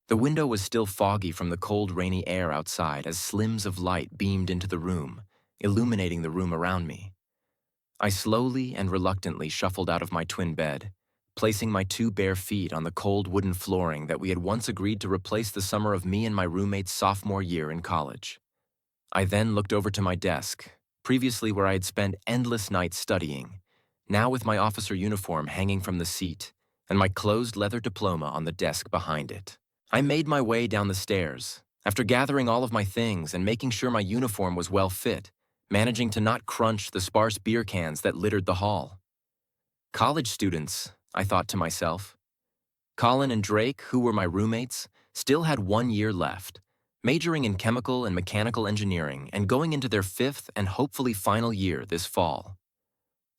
The window was still foggy from the cold, rainy air outside as slims of light beamed into the room, illuminating the room around me. I slowly and reluctantly shuffled out of my twin bed, placing my two bare feet on the cold wooden flooring that we had once agreed to replace the summer of me and my roommate's sophomore year in college. I then looked over to my desk, previously where I had spent endless nights studying, now with my officer uniform hanging from the seat and my closed leather diploma on the desk behind it. I made my way down the stairs, after gathering all of my things and making sure my uniform was well fit, managing to not crunch the sparse beer cans that littered the hall. College students, I thought to myself. Colin and Drake, who were my roommates, still had 1 year left, majoring in chemical and mechanical engineering and going into their 5th and hopefully final year this fall.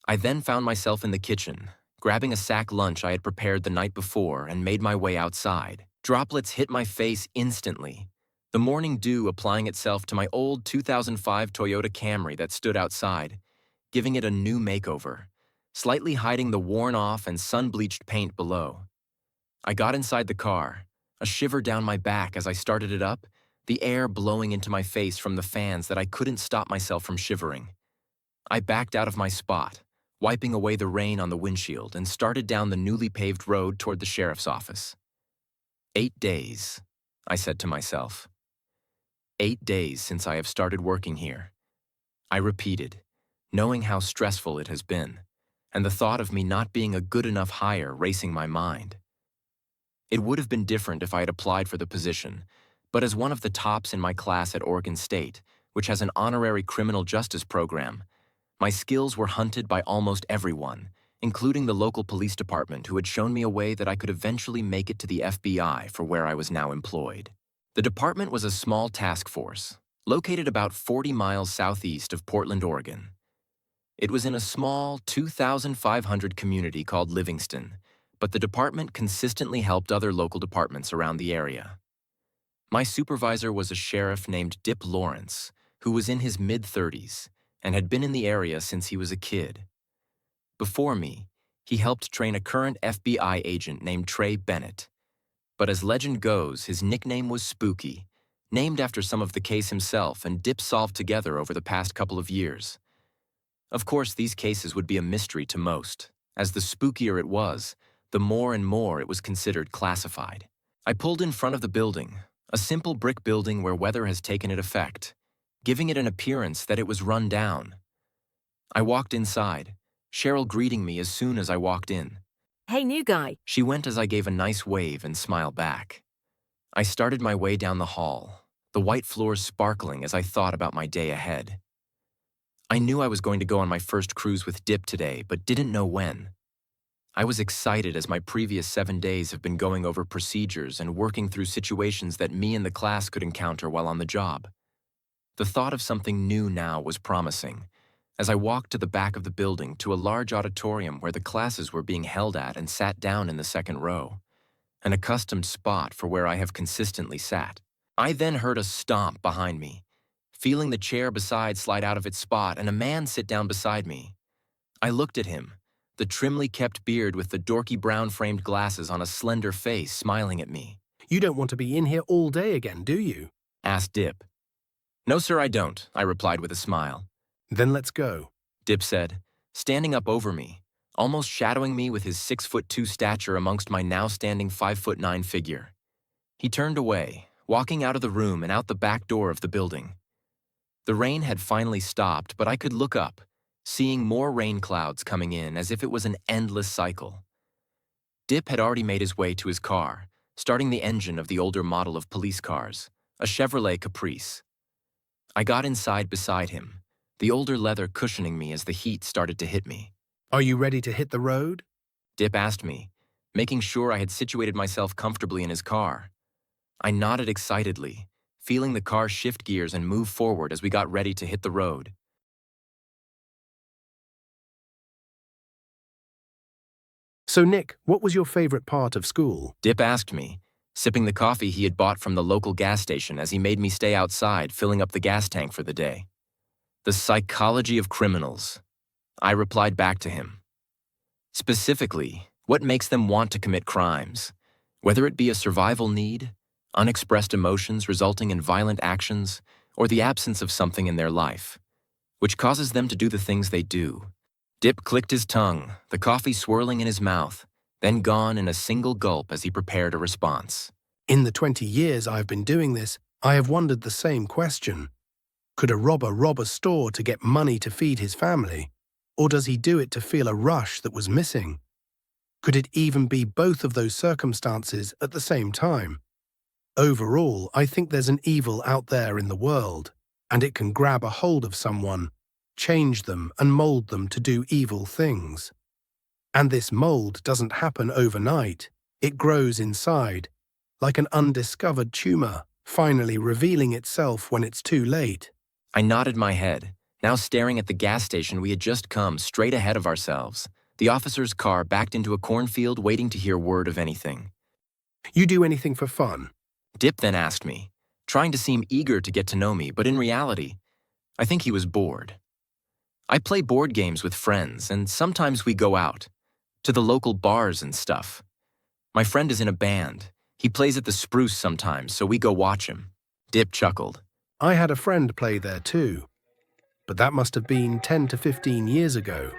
I then found myself in the kitchen, grabbing a sack lunch I had prepared the night before and made my way outside. Droplets hit my face instantly, the morning dew applying itself to my old 2005 Toyota Camry that stood outside, giving it a new makeover, slightly hiding the worn-off and sun-bleached paint below. I got inside the car, a shiver down my back as I started it up, the air blowing into my face from the fans that I couldn't stop myself from shivering. I backed out of my spot, wiping away the rain on the windshield, and started down the newly paved road toward the sheriff's office. 8 days, I said to myself. 8 days since I have started working here. I repeated, knowing how stressful it has been, and the thought of me not being a good enough hire racing my mind. It would have been different if I had applied for the position, but as one of the tops in my class at Oregon State, which has an honorary criminal justice program, my skills were hunted by almost everyone, including the local police department who had shown me a way that I could eventually make it to the FBI for where I was now employed. The department was a small task force, located about 40 miles southeast of Portland, Oregon. It was in a small 2,500 community called Livingston, but the department consistently helped other local departments around the area. My supervisor was a sheriff named Dip Lawrence, who was in his mid-30s and had been in the area since he was a kid. Before me, he helped train a current FBI agent named Trey Bennett. But as legend goes, his nickname was Spooky, named after some of the case himself and Dip solved together over the past couple of years. Of course, these cases would be a mystery to most. As the spookier it was, the more and more it was considered classified. I pulled in front of the building, a simple brick building where weather has taken it effect, giving it an appearance that it was run down. I walked inside, Cheryl greeting me as soon as I walked in. Hey, new guy. She went as I gave a nice wave and smiled back. I started my way down the hall, the white floors sparkling as I thought about my day ahead. I knew I was going to go on my first cruise with Dip today, but didn't know when. I was excited as my previous 7 days have been going over procedures and working through situations that me and the class could encounter while on the job. The thought of something new now was promising, as I walked to the back of the building to a large auditorium where the classes were being held at and sat down in the second row, an accustomed spot for where I have consistently sat. I then heard a stomp behind me, feeling the chair beside slide out of its spot and a man sit down beside me. I looked at him, the trimly kept beard with the dorky brown-framed glasses on a slender face smiling at me. You don't want to be in here all day again, do you? Asked Dip. No, sir, I don't, I replied with a smile. Then let's go. Dip said, standing up over me, almost shadowing me with his 6'2" stature amongst my now standing 5'9" figure. He turned away, walking out of the room and out the back door of the building. The rain had finally stopped, but I could look up, seeing more rain clouds coming in as if it was an endless cycle. Dip had already made his way to his car, starting the engine of the older model of police cars, a Chevrolet Caprice. I got inside beside him, the older leather cushioning me as the heat started to hit me. Are you ready to hit the road? Dip asked me, making sure I had situated myself comfortably in his car. I nodded excitedly, feeling the car shift gears and move forward as we got ready to hit the road. So Nick, what was your favorite part of school? Dip asked me, sipping the coffee he had bought from the local gas station as he made me stay outside filling up the gas tank for the day. The psychology of criminals. I replied back to him. Specifically, what makes them want to commit crimes, whether it be a survival need, unexpressed emotions resulting in violent actions, or the absence of something in their life, which causes them to do the things they do. Dip clicked his tongue, the coffee swirling in his mouth, then gone in a single gulp as he prepared a response. In the 20 years I've been doing this, I have wondered the same question. Could a robber rob a store to get money to feed his family? Or does he do it to feel a rush that was missing? Could it even be both of those circumstances at the same time? Overall, I think there's an evil out there in the world, and it can grab a hold of someone, change them and mold them to do evil things. And this mold doesn't happen overnight. It grows inside, like an undiscovered tumor, finally revealing itself when it's too late. I nodded my head, now staring at the gas station we had just come straight ahead of ourselves. The officer's car backed into a cornfield waiting to hear word of anything. You do anything for fun? Dip then asked me, trying to seem eager to get to know me, but in reality, I think he was bored. I play board games with friends, and sometimes we go out, to the local bars and stuff. My friend is in a band. He plays at the Spruce sometimes, so we go watch him. Dip chuckled. I had a friend play there too, but that must have been 10 to 15 years ago.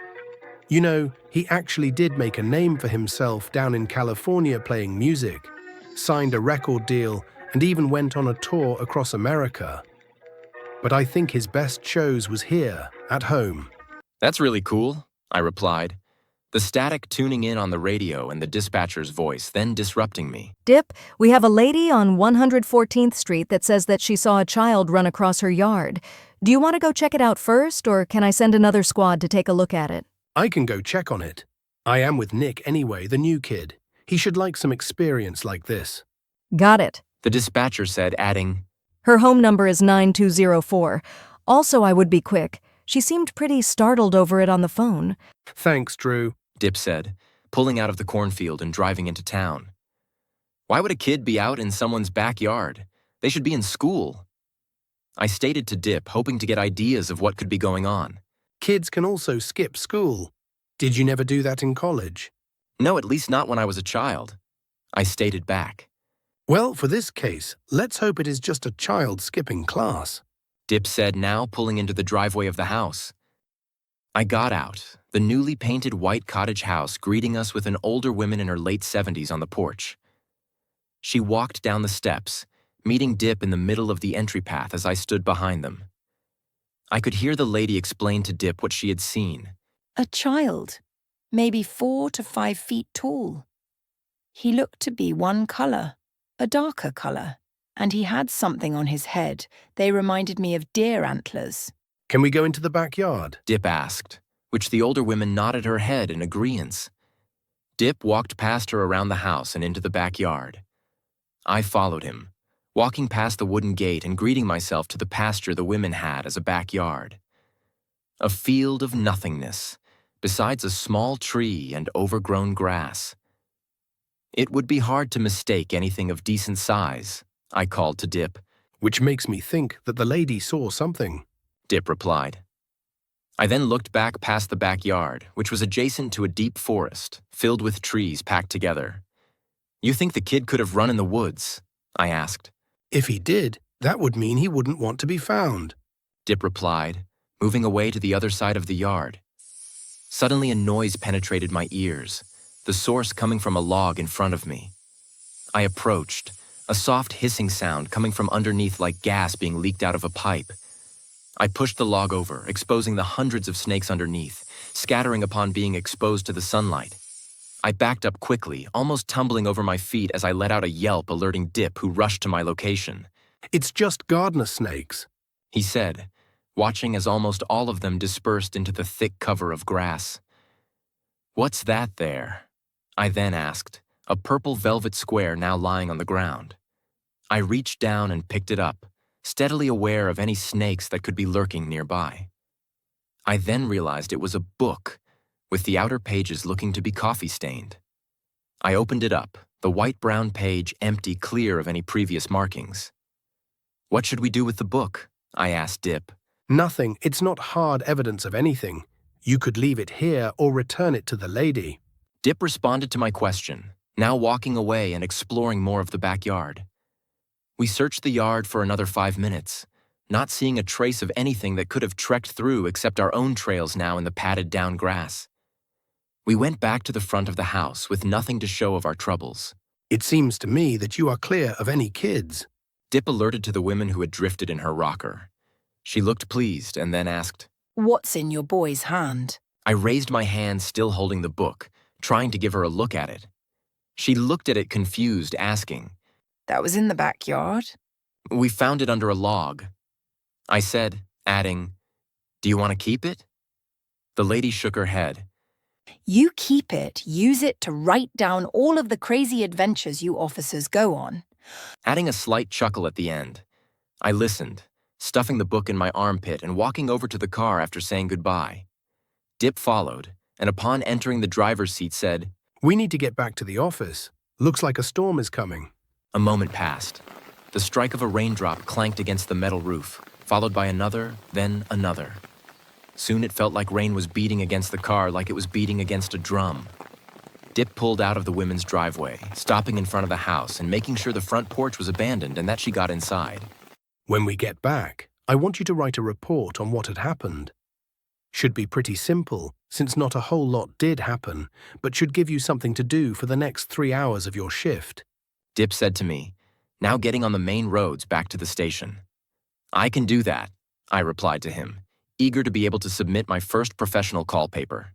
You know, he actually did make a name for himself down in California playing music, signed a record deal, and even went on a tour across America. But I think his best shows was here, at home. That's really cool, I replied, the static tuning in on the radio and the dispatcher's voice then disrupting me. Dip, we have a lady on 114th Street that says that she saw a child run across her yard. Do you want to go check it out first, or can I send another squad to take a look at it? I can go check on it. I am with Nick anyway, the new kid. He should like some experience like this. Got it. The dispatcher said, adding, Her home number is 9204. Also, I would be quick. She seemed pretty startled over it on the phone. Thanks, Drew. Dip said, pulling out of the cornfield and driving into town. Why would a kid be out in someone's backyard? They should be in school. I stated to Dip, hoping to get ideas of what could be going on. Kids can also skip school. Did you never do that in college? No, at least not when I was a child. I stated back. Well, for this case, let's hope it is just a child skipping class. Dip said, now pulling into the driveway of the house. I got out, the newly painted white cottage house greeting us with an older woman in her late 70s on the porch. She walked down the steps, meeting Dip in the middle of the entry path as I stood behind them. I could hear the lady explain to Dip what she had seen. A child, maybe 4 to 5 feet tall. He looked to be one color, a darker color, and he had something on his head. They reminded me of deer antlers. Can we go into the backyard? Dip asked, which the older woman nodded her head in agreement. Dip walked past her around the house and into the backyard. I followed him, walking past the wooden gate and greeting myself to the pasture the women had as a backyard. A field of nothingness, besides a small tree and overgrown grass. It would be hard to mistake anything of decent size, I called to Dip. Which makes me think that the lady saw something. Dip replied. I then looked back past the backyard, which was adjacent to a deep forest, filled with trees packed together. You think the kid could have run in the woods? I asked. If he did, that would mean he wouldn't want to be found. Dip replied, moving away to the other side of the yard. Suddenly a noise penetrated my ears, the source coming from a log in front of me. I approached, a soft hissing sound coming from underneath like gas being leaked out of a pipe. I pushed the log over, exposing the hundreds of snakes underneath, scattering upon being exposed to the sunlight. I backed up quickly, almost tumbling over my feet as I let out a yelp alerting Dip, who rushed to my location. It's just gardener snakes, he said, watching as almost all of them dispersed into the thick cover of grass. What's that there? I then asked, a purple velvet square now lying on the ground. I reached down and picked it up, steadily aware of any snakes that could be lurking nearby. I then realized it was a book, with the outer pages looking to be coffee-stained. I opened it up, the white-brown page empty clear of any previous markings. What should we do with the book? I asked Dip. Nothing. It's not hard evidence of anything. You could leave it here or return it to the lady. Dip responded to my question, now walking away and exploring more of the backyard. We searched the yard for another 5 minutes, not seeing a trace of anything that could have trekked through except our own trails now in the padded down grass. We went back to the front of the house with nothing to show of our troubles. It seems to me that you are clear of any kids. Dip alerted to the woman who had drifted in her rocker. She looked pleased and then asked, What's in your boy's hand? I raised my hand, still holding the book, trying to give her a look at it. She looked at it confused, asking, That was in the backyard. We found it under a log. I said, adding, Do you want to keep it? The lady shook her head. You keep it, use it to write down all of the crazy adventures you officers go on. Adding a slight chuckle at the end. I listened, stuffing the book in my armpit and walking over to the car after saying goodbye. Dip followed, and upon entering the driver's seat said, We need to get back to the office. Looks like a storm is coming. A moment passed. The strike of a raindrop clanked against the metal roof, followed by another, then another. Soon it felt like rain was beating against the car like it was beating against a drum. Dip pulled out of the women's driveway, stopping in front of the house and making sure the front porch was abandoned and that she got inside. When we get back, I want you to write a report on what had happened. Should be pretty simple, since not a whole lot did happen, but should give you something to do for the next 3 hours of your shift. Dip said to me, now getting on the main roads back to the station. I can do that, I replied to him, eager to be able to submit my first professional call paper.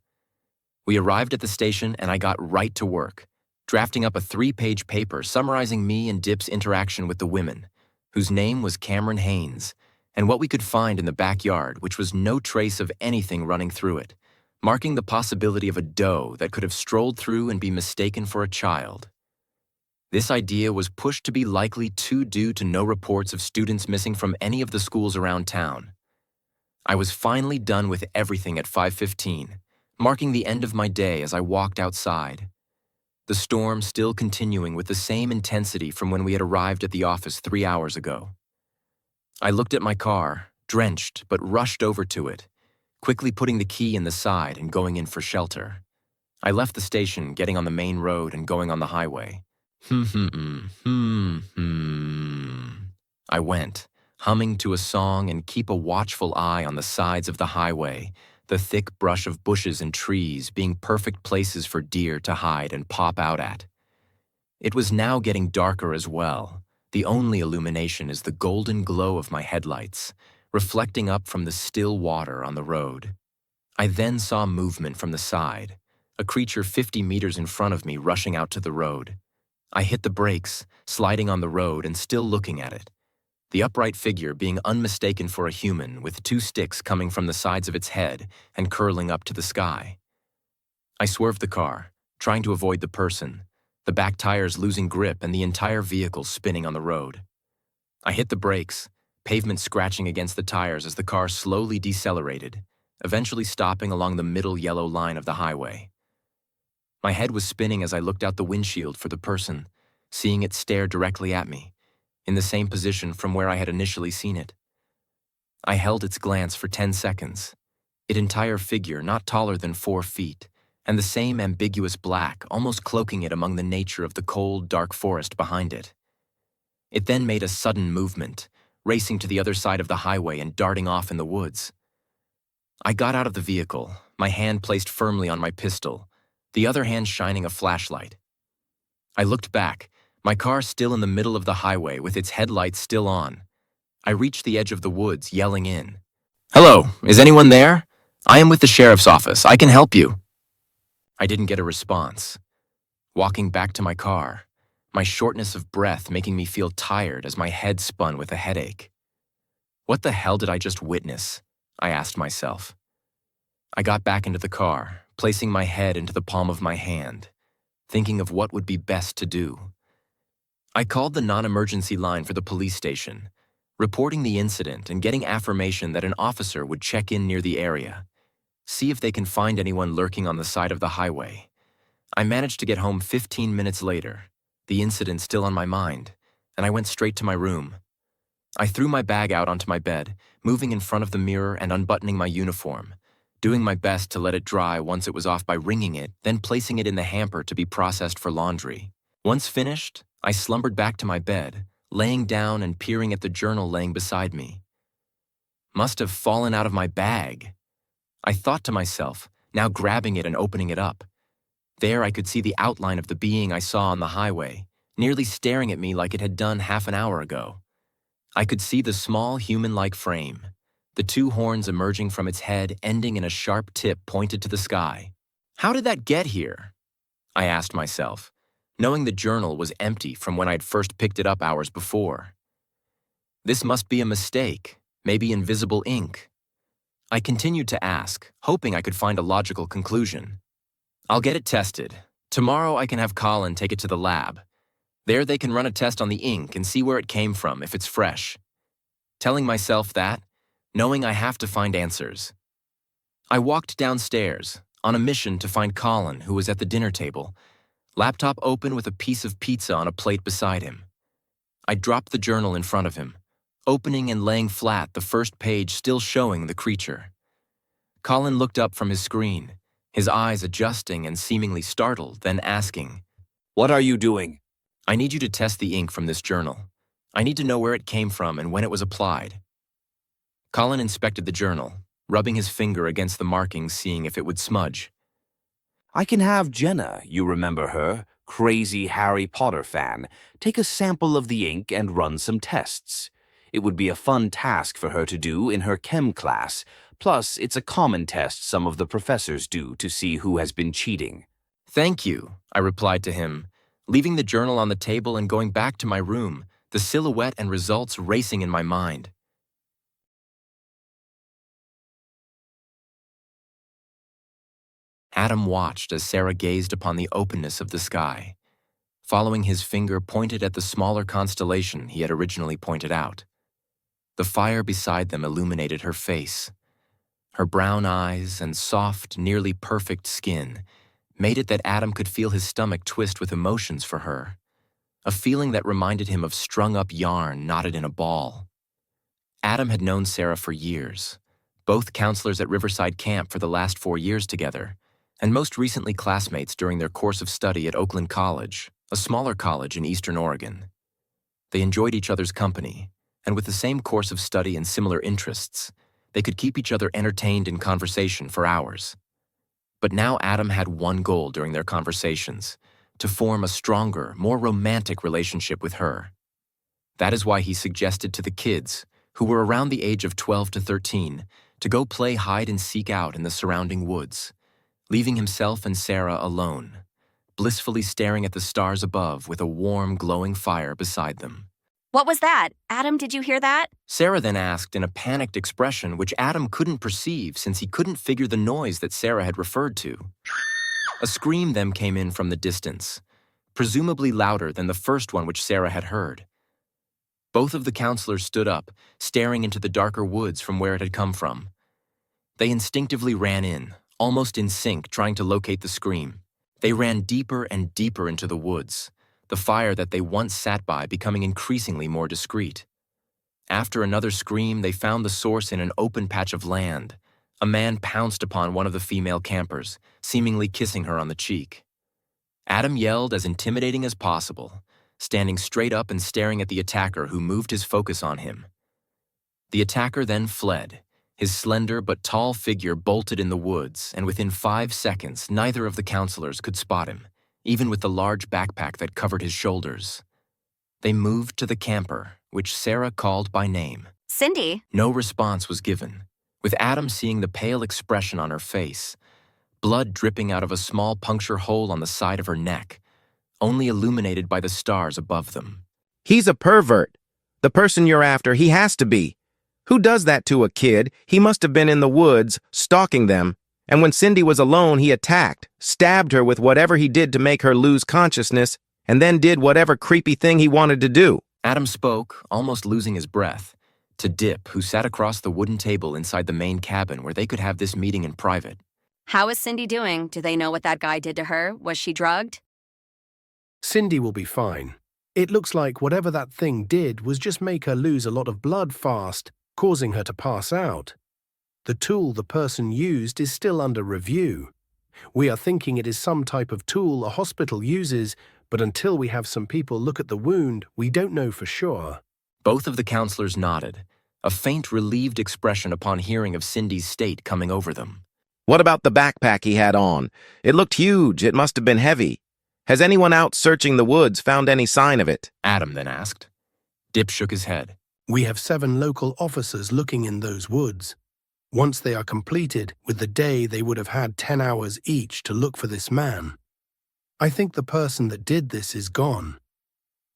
We arrived at the station and I got right to work, drafting up a 3-page paper summarizing me and Dip's interaction with the women, whose name was Cameron Haynes, and what we could find in the backyard, which was no trace of anything running through it, marking the possibility of a doe that could have strolled through and be mistaken for a child. This idea was pushed to be likely due to no reports of students missing from any of the schools around town. I was finally done with everything at 5:15, marking the end of my day as I walked outside. The storm still continuing with the same intensity from when we had arrived at the office 3 hours ago. I looked at my car, drenched, but rushed over to it, quickly putting the key in the side and going in for shelter. I left the station, getting on the main road and going on the highway. I went, humming to a song and keep a watchful eye on the sides of the highway, the thick brush of bushes and trees being perfect places for deer to hide and pop out at. It was now getting darker as well. The only illumination is the golden glow of my headlights, reflecting up from the still water on the road. I then saw movement from the side, a creature 50 meters in front of me rushing out to the road. I hit the brakes, sliding on the road and still looking at it, the upright figure being unmistaken for a human with 2 sticks coming from the sides of its head and curling up to the sky. I swerved the car, trying to avoid the person, the back tires losing grip and the entire vehicle spinning on the road. I hit the brakes, pavement scratching against the tires as the car slowly decelerated, eventually stopping along the middle yellow line of the highway. My head was spinning as I looked out the windshield for the person, seeing it stare directly at me, in the same position from where I had initially seen it. I held its glance for 10 seconds, its entire figure not taller than 4 feet, and the same ambiguous black almost cloaking it among the nature of the cold, dark forest behind it. It then made a sudden movement, racing to the other side of the highway and darting off in the woods. I got out of the vehicle, my hand placed firmly on my pistol, the other hand shining a flashlight. I looked back, my car still in the middle of the highway with its headlights still on. I reached the edge of the woods, yelling in, "Hello, is anyone there? I am with the sheriff's office. I can help you." I didn't get a response. Walking back to my car, my shortness of breath making me feel tired as my head spun with a headache. What the hell did I just witness? I asked myself. I got back into the car, placing my head into the palm of my hand, thinking of what would be best to do. I called the non-emergency line for the police station, reporting the incident and getting affirmation that an officer would check in near the area, see if they can find anyone lurking on the side of the highway. I managed to get home 15 minutes later, the incident still on my mind, and I went straight to my room. I threw my bag out onto my bed, moving in front of the mirror and unbuttoning my uniform, doing my best to let it dry once it was off by wringing it, then placing it in the hamper to be processed for laundry. Once finished, I slumbered back to my bed, laying down and peering at the journal laying beside me. Must have fallen out of my bag. I thought to myself, now grabbing it and opening it up. There I could see the outline of the being I saw on the highway, nearly staring at me like it had done half an hour ago. I could see the small human-like frame, the two horns emerging from its head ending in a sharp tip pointed to the sky. How did that get here? I asked myself, knowing the journal was empty from when I'd first picked it up hours before. This must be a mistake, maybe invisible ink. I continued to ask, hoping I could find a logical conclusion. I'll get it tested. Tomorrow I can have Colin take it to the lab. There they can run a test on the ink and see where it came from if it's fresh. Telling myself that, knowing I have to find answers. I walked downstairs, on a mission to find Colin, who was at the dinner table, laptop open with a piece of pizza on a plate beside him. I dropped the journal in front of him, opening and laying flat the first page still showing the creature. Colin looked up from his screen, his eyes adjusting and seemingly startled, then asking, "What are you doing?" "I need you to test the ink from this journal. I need to know where it came from and when it was applied." Colin inspected the journal, rubbing his finger against the markings, seeing if it would smudge. "I can have Jenna, you remember her, crazy Harry Potter fan, take a sample of the ink and run some tests. It would be a fun task for her to do in her chem class, plus it's a common test some of the professors do to see who has been cheating." "Thank you," I replied to him, leaving the journal on the table and going back to my room, the silhouette and results racing in my mind. Adam watched as Sarah gazed upon the openness of the sky, following his finger pointed at the smaller constellation he had originally pointed out. The fire beside them illuminated her face. Her brown eyes and soft, nearly perfect skin made it that Adam could feel his stomach twist with emotions for her, a feeling that reminded him of strung-up yarn knotted in a ball. Adam had known Sarah for years, both counselors at Riverside Camp for the last 4 years together, and most recently classmates during their course of study at Oakland College, a smaller college in Eastern Oregon. They enjoyed each other's company, and with the same course of study and similar interests, they could keep each other entertained in conversation for hours. But now Adam had one goal during their conversations, to form a stronger, more romantic relationship with her. That is why he suggested to the kids, who were around the age of 12 to 13, to go play hide and seek out in the surrounding woods, leaving himself and Sarah alone, blissfully staring at the stars above with a warm, glowing fire beside them. "What was that? Adam, did you hear that?" Sarah then asked in a panicked expression which Adam couldn't perceive since he couldn't figure the noise that Sarah had referred to. A scream then came in from the distance, presumably louder than the first one which Sarah had heard. Both of the counselors stood up, staring into the darker woods from where it had come from. They instinctively ran in, almost in sync, trying to locate the scream. They ran deeper and deeper into the woods, the fire that they once sat by becoming increasingly more discreet. After another scream, they found the source in an open patch of land. A man pounced upon one of the female campers, seemingly kissing her on the cheek. Adam yelled as intimidating as possible, standing straight up and staring at the attacker who moved his focus on him. The attacker then fled. His slender but tall figure bolted in the woods, and within 5 seconds, neither of the counselors could spot him, even with the large backpack that covered his shoulders. They moved to the camper, which Sarah called by name. "Cindy." No response was given, with Adam seeing the pale expression on her face, blood dripping out of a small puncture hole on the side of her neck, only illuminated by the stars above them. "He's a pervert. The person you're after, he has to be. Who does that to a kid? He must have been in the woods, stalking them. And when Cindy was alone, he attacked, stabbed her with whatever he did to make her lose consciousness, and then did whatever creepy thing he wanted to do." Adam spoke, almost losing his breath, to Dip, who sat across the wooden table inside the main cabin where they could have this meeting in private. "How is Cindy doing? Do they know what that guy did to her? Was she drugged?" Cindy will be fine. It looks like whatever that thing did was just make her lose a lot of blood fast, causing her to pass out. The tool the person used is still under review. We are thinking it is some type of tool a hospital uses, but until we have some people look at the wound, we don't know for sure. Both of the counselors nodded, a faint relieved expression upon hearing of Cindy's state coming over them. What about the backpack he had on? It looked huge. It must have been heavy. Has anyone out searching the woods found any sign of it? Adam then asked. Dip shook his head. We have 7 local officers looking in those woods. Once they are completed, with the day they would have had 10 hours each to look for this man. I think the person that did this is gone.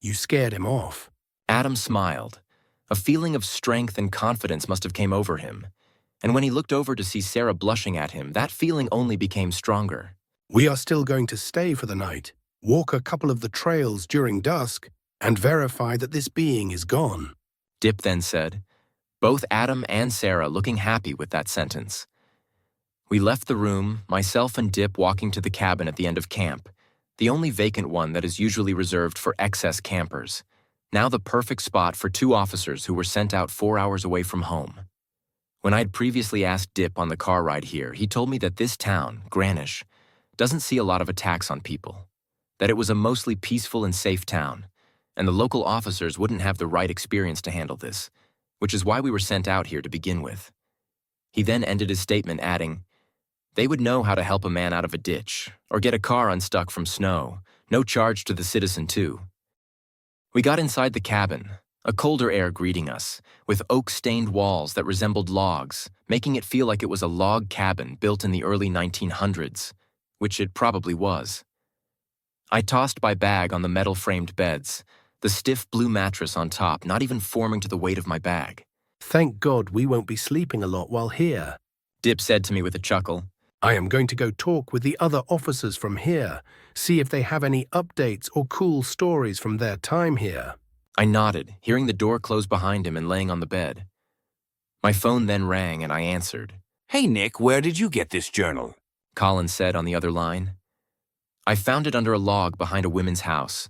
You scared him off. Adam smiled. A feeling of strength and confidence must have came over him. And when he looked over to see Sarah blushing at him, that feeling only became stronger. We are still going to stay for the night, walk a couple of the trails during dusk, and verify that this being is gone. Dip then said, both Adam and Sarah looking happy with that sentence. We left the room, myself and Dip walking to the cabin at the end of camp, the only vacant one that is usually reserved for excess campers. Now the perfect spot for 2 officers who were sent out 4 hours away from home. When I'd previously asked Dip on the car ride here, he told me that this town, Granish, doesn't see a lot of attacks on people, that it was a mostly peaceful and safe town, and the local officers wouldn't have the right experience to handle this, which is why we were sent out here to begin with. He then ended his statement adding, they would know how to help a man out of a ditch, or get a car unstuck from snow, no charge to the citizen too. We got inside the cabin, a colder air greeting us, with oak-stained walls that resembled logs, making it feel like it was a log cabin built in the early 1900s, which it probably was. I tossed my bag on the metal-framed beds, the stiff blue mattress on top not even forming to the weight of my bag. Thank God we won't be sleeping a lot while here. Dip said to me with a chuckle. I am going to go talk with the other officers from here, see if they have any updates or cool stories from their time here. I nodded, hearing the door close behind him and laying on the bed. My phone then rang and I answered. Hey, Nick, where did you get this journal? Colin said on the other line. I found it under a log behind a women's house.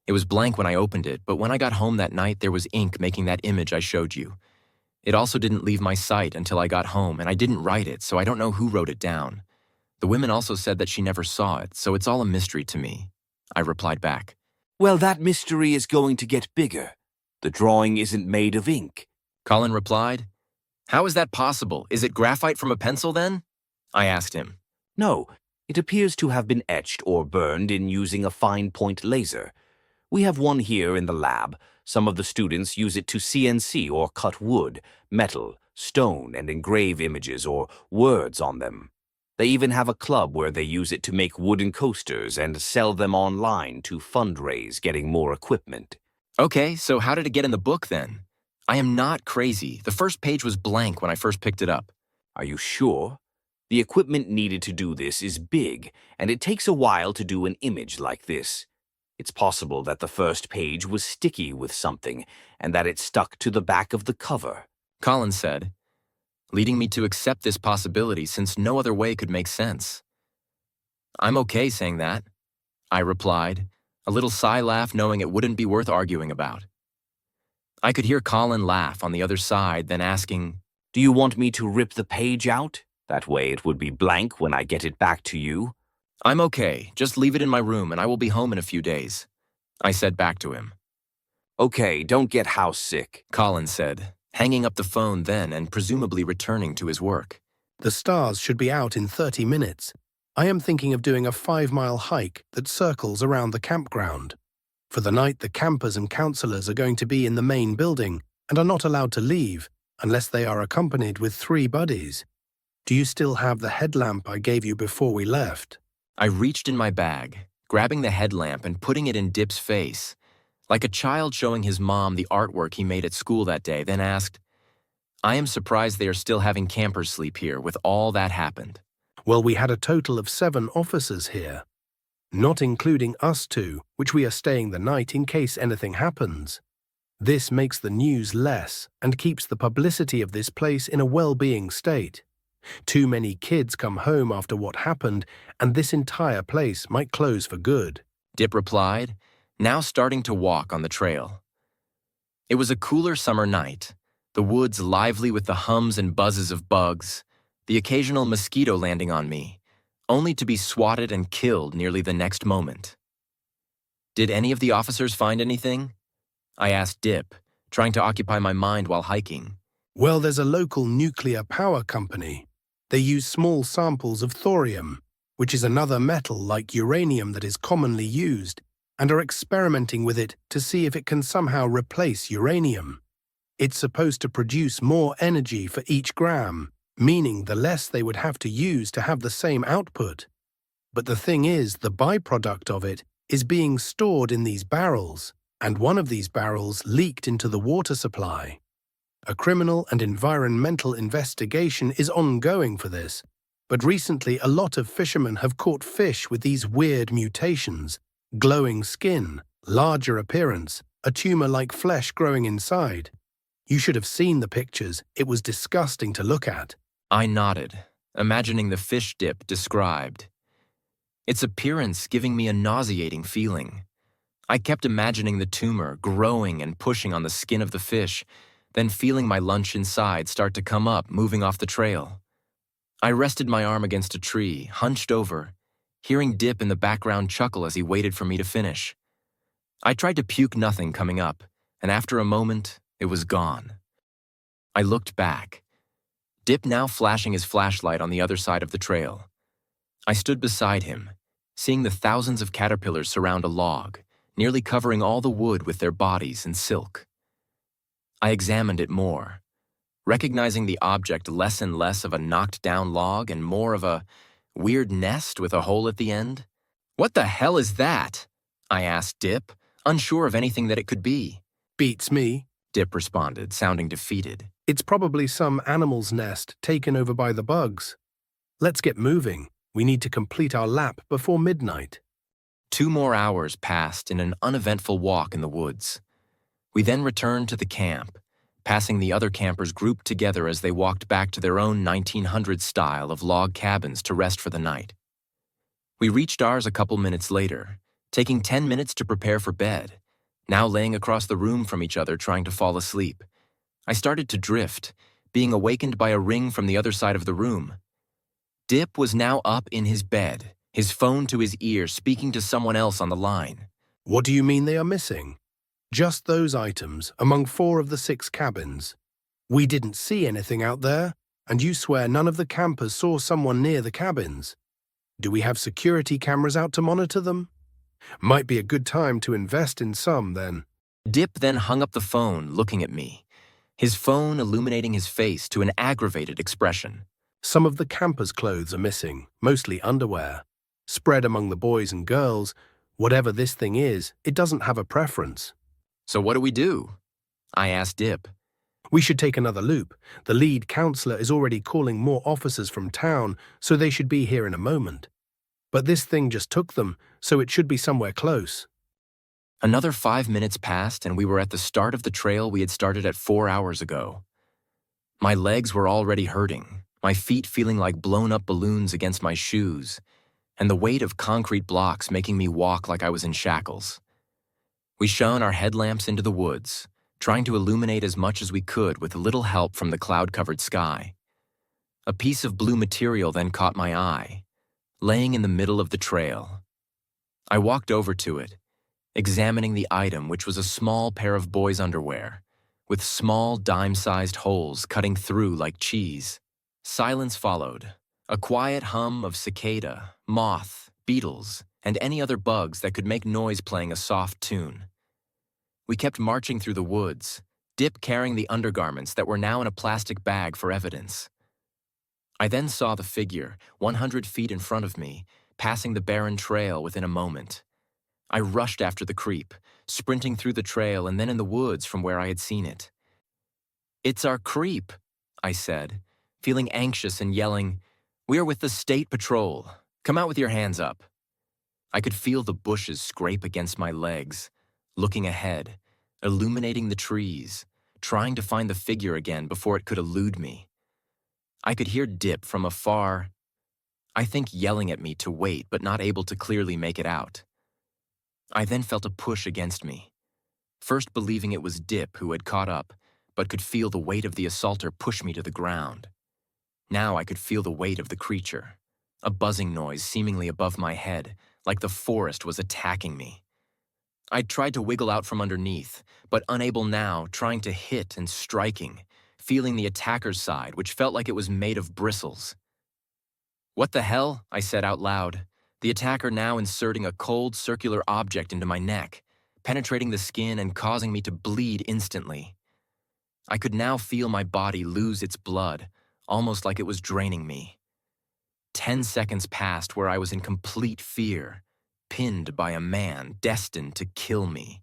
It was blank when I opened it, but when I got home that night, there was ink making that image I showed you. It also didn't leave my sight until I got home, and I didn't write it, so I don't know who wrote it down. The women also said that she never saw it, so it's all a mystery to me. I replied back. Well, that mystery is going to get bigger. The drawing isn't made of ink. Colin replied, how is that possible? Is it graphite from a pencil then? I asked him. No, it appears to have been etched or burned in using a fine-point laser. We have one here in the lab. Some of the students use it to CNC or cut wood, metal, stone, and engrave images or words on them. They even have a club where they use it to make wooden coasters and sell them online to fundraise getting more equipment. Okay, so how did it get in the book then? I am not crazy. The first page was blank when I first picked it up. Are you sure? The equipment needed to do this is big, and it takes a while to do an image like this. It's possible that the first page was sticky with something, and that it stuck to the back of the cover. Colin said, leading me to accept this possibility since no other way could make sense. I'm okay saying that, I replied, a little sigh laugh knowing it wouldn't be worth arguing about. I could hear Colin laugh on the other side, then asking, do you want me to rip the page out? That way it would be blank when I get it back to you. I'm okay, just leave it in my room and I will be home in a few days, I said back to him. Okay, don't get house sick, Colin said, hanging up the phone then and presumably returning to his work. The stars should be out in 30 minutes. I am thinking of doing a 5-mile hike that circles around the campground. For the night, the campers and counselors are going to be in the main building and are not allowed to leave unless they are accompanied with 3 buddies. Do you still have the headlamp I gave you before we left? I reached in my bag, grabbing the headlamp and putting it in Dip's face, like a child showing his mom the artwork he made at school that day, then asked, I am surprised they are still having campers sleep here with all that happened. Well, we had a total of 7 officers here, not including us 2, which we are staying the night in case anything happens. This makes the news less and keeps the publicity of this place in a well-being state. Too many kids come home after what happened, and this entire place might close for good. Dip replied, now starting to walk on the trail. It was a cooler summer night, the woods lively with the hums and buzzes of bugs, the occasional mosquito landing on me, only to be swatted and killed nearly the next moment. Did any of the officers find anything? I asked Dip, trying to occupy my mind while hiking. Well, there's a local nuclear power company. They use small samples of thorium, which is another metal like uranium that is commonly used, and are experimenting with it to see if it can somehow replace uranium. It's supposed to produce more energy for each gram, meaning the less they would have to use to have the same output. But the thing is, the byproduct of it is being stored in these barrels, and one of these barrels leaked into the water supply. A criminal and environmental investigation is ongoing for this, but recently a lot of fishermen have caught fish with these weird mutations: glowing skin, larger appearance, a tumor-like flesh growing inside. You should have seen the pictures. It was disgusting to look at. I nodded, imagining the fish Dip described. Its appearance giving me a nauseating feeling. I kept imagining the tumor growing and pushing on the skin of the fish, then feeling my lunch inside start to come up, moving off the trail. I rested my arm against a tree, hunched over, hearing Dip in the background chuckle as he waited for me to finish. I tried to puke nothing coming up, and after a moment, it was gone. I looked back, Dip now flashing his flashlight on the other side of the trail. I stood beside him, seeing the thousands of caterpillars surround a log, nearly covering all the wood with their bodies in silk. I examined it more, recognizing the object less and less of a knocked-down log and more of a weird nest with a hole at the end. "What the hell is that?" I asked Dip, unsure of anything that it could be. Beats me. Dip responded, sounding defeated. It's probably some animal's nest taken over by the bugs. Let's get moving. We need to complete our lap before midnight. 2 more hours passed in an uneventful walk in the woods. We then returned to the camp, passing the other campers grouped together as they walked back to their own 1900s style of log cabins to rest for the night. We reached ours a couple minutes later, taking 10 minutes to prepare for bed, now laying across the room from each other trying to fall asleep. I started to drift, being awakened by a ring from the other side of the room. Dip was now up in his bed, his phone to his ear, speaking to someone else on the line. What do you mean they are missing? Just those items among 4 of the 6 cabins. We didn't see anything out there, and you swear none of the campers saw someone near the cabins. Do we have security cameras out to monitor them? Might be a good time to invest in some, then. Dip then hung up the phone, looking at me, his phone illuminating his face to an aggravated expression. Some of the campers' clothes are missing, mostly underwear. Spread among the boys and girls, whatever this thing is, it doesn't have a preference. "So what do we do?" I asked Dip. We should take another loop. The lead counselor is already calling more officers from town, so they should be here in a moment. But this thing just took them, so it should be somewhere close. Another 5 minutes passed and we were at the start of the trail we had started at 4 hours ago. My legs were already hurting, my feet feeling like blown-up balloons against my shoes, and the weight of concrete blocks making me walk like I was in shackles. We shone our headlamps into the woods, trying to illuminate as much as we could with a little help from the cloud-covered sky. A piece of blue material then caught my eye, laying in the middle of the trail. I walked over to it, examining the item, which was a small pair of boys' underwear, with small dime-sized holes cutting through like cheese. Silence followed, a quiet hum of cicada, moth, beetles, and any other bugs that could make noise playing a soft tune. We kept marching through the woods, Dip carrying the undergarments that were now in a plastic bag for evidence. I then saw the figure, 100 feet in front of me, passing the barren trail within a moment. I rushed after the creep, sprinting through the trail and then in the woods from where I had seen it. "It's our creep," I said, feeling anxious and yelling, "We are with the State Patrol. Come out with your hands up." I could feel the bushes scrape against my legs, looking ahead, illuminating the trees, trying to find the figure again before it could elude me. I could hear Dip from afar, I think yelling at me to wait but not able to clearly make it out. I then felt a push against me, first believing it was Dip who had caught up, but could feel the weight of the assaulter push me to the ground. Now I could feel the weight of the creature, a buzzing noise seemingly above my head, like the forest was attacking me. I tried to wiggle out from underneath, but unable now, trying to hit and striking, feeling the attacker's side, which felt like it was made of bristles. "What the hell?" I said out loud, the attacker now inserting a cold, circular object into my neck, penetrating the skin and causing me to bleed instantly. I could now feel my body lose its blood, almost like it was draining me. 10 seconds passed where I was in complete fear, pinned by a man destined to kill me.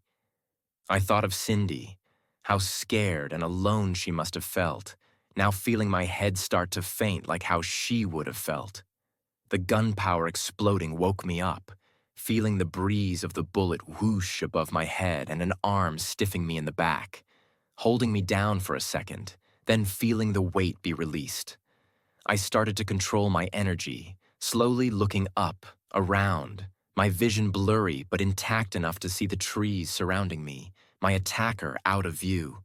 I thought of Cindy, how scared and alone she must have felt, now feeling my head start to faint like how she would have felt. The gunpowder exploding woke me up, feeling the breeze of the bullet whoosh above my head and an arm stiffing me in the back, holding me down for a second, then feeling the weight be released. I started to control my energy, slowly looking up, around, my vision blurry but intact enough to see the trees surrounding me, my attacker out of view.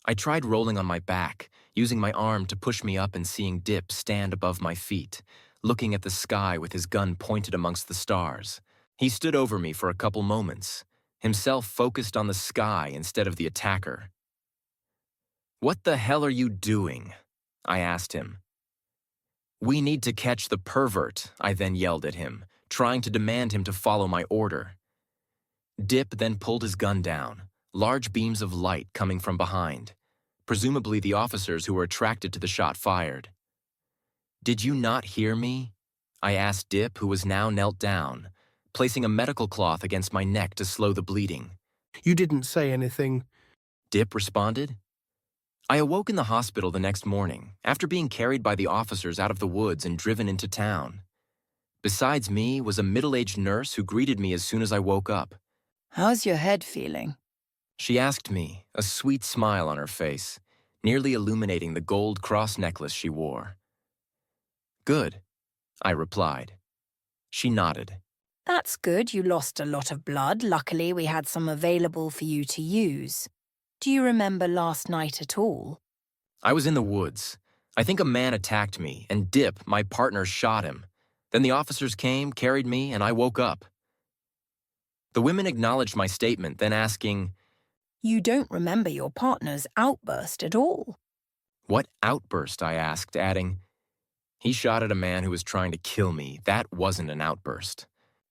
I tried rolling on my back, using my arm to push me up and seeing Dip stand above my feet, looking at the sky with his gun pointed amongst the stars. He stood over me for a couple moments, himself focused on the sky instead of the attacker. "What the hell are you doing?" I asked him. "We need to catch the pervert," I then yelled at him, trying to demand him to follow my order. Dip then pulled his gun down, large beams of light coming from behind, presumably the officers who were attracted to the shot fired. "Did you not hear me?" I asked Dip, who was now knelt down, placing a medical cloth against my neck to slow the bleeding. You didn't say anything. Dip responded. I awoke in the hospital the next morning, after being carried by the officers out of the woods and driven into town. Besides me was a middle-aged nurse who greeted me as soon as I woke up. How's your head feeling? She asked me, a sweet smile on her face, nearly illuminating the gold cross necklace she wore. "Good," I replied. She nodded. That's good, you lost a lot of blood. Luckily, we had some available for you to use. Do you remember last night at all? I was in the woods. I think a man attacked me, and Dip, my partner, shot him. Then the officers came, carried me, and I woke up. The women acknowledged my statement, then asking, You don't remember your partner's outburst at all. "What outburst?" I asked, adding, "He shot at a man who was trying to kill me. That wasn't an outburst."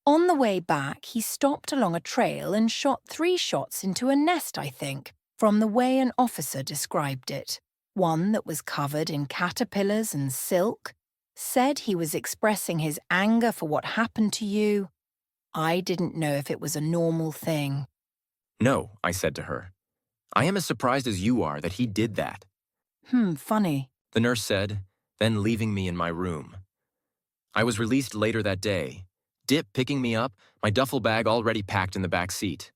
On the way back, he stopped along a trail and shot 3 shots into a nest, I think, from the way an officer described it. One that was covered in caterpillars and silk, said he was expressing his anger for what happened to you. I didn't know if it was a normal thing. "No," I said to her. "I am as surprised as you are that he did that," Funny. the nurse said, then leaving me in my room. I was released later that day, Dip picking me up, my duffel bag already packed in the back seat.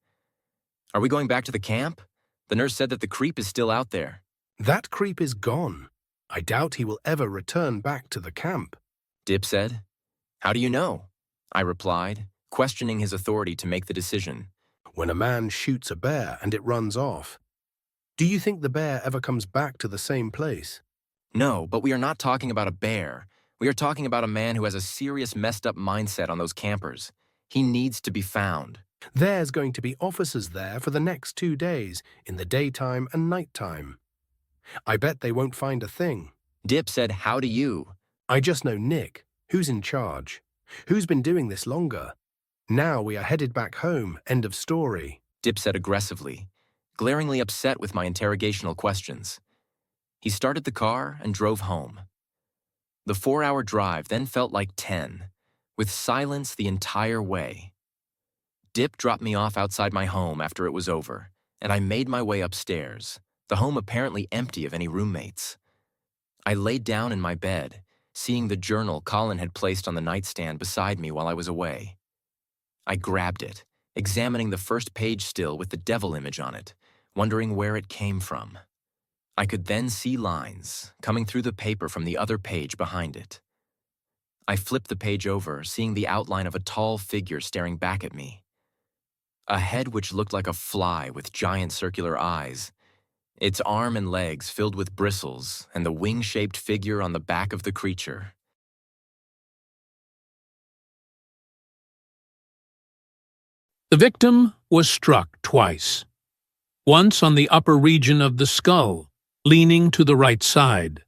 "Are we going back to the camp? The nurse said that the creep is still out there." That creep is gone. I doubt he will ever return back to the camp. Dip said. "How do you know?" I replied, questioning his authority to make the decision. When a man shoots a bear and it runs off, do you think the bear ever comes back to the same place? "No, but we are not talking about a bear. We are talking about a man who has a serious messed up mindset on those campers. He needs to be found." There's going to be officers there for the next 2 days, in the daytime and nighttime. I bet they won't find a thing. Dip said, "How do you?" I just know Nick, who's in charge, who's been doing this longer. Now we are headed back home, end of story. Dip said aggressively, glaringly upset with my interrogational questions. He started the car and drove home. The 4-hour drive then felt like 10, with silence the entire way. Dip dropped me off outside my home after it was over, and I made my way upstairs, the home apparently empty of any roommates. I laid down in my bed, seeing the journal Colin had placed on the nightstand beside me while I was away. I grabbed it, examining the first page still with the devil image on it, wondering where it came from. I could then see lines coming through the paper from the other page behind it. I flipped the page over, seeing the outline of a tall figure staring back at me. A head which looked like a fly with giant circular eyes, its arm and legs filled with bristles, and the wing-shaped figure on the back of the creature. The victim was struck twice. Once on the upper region of the skull, leaning to the right side.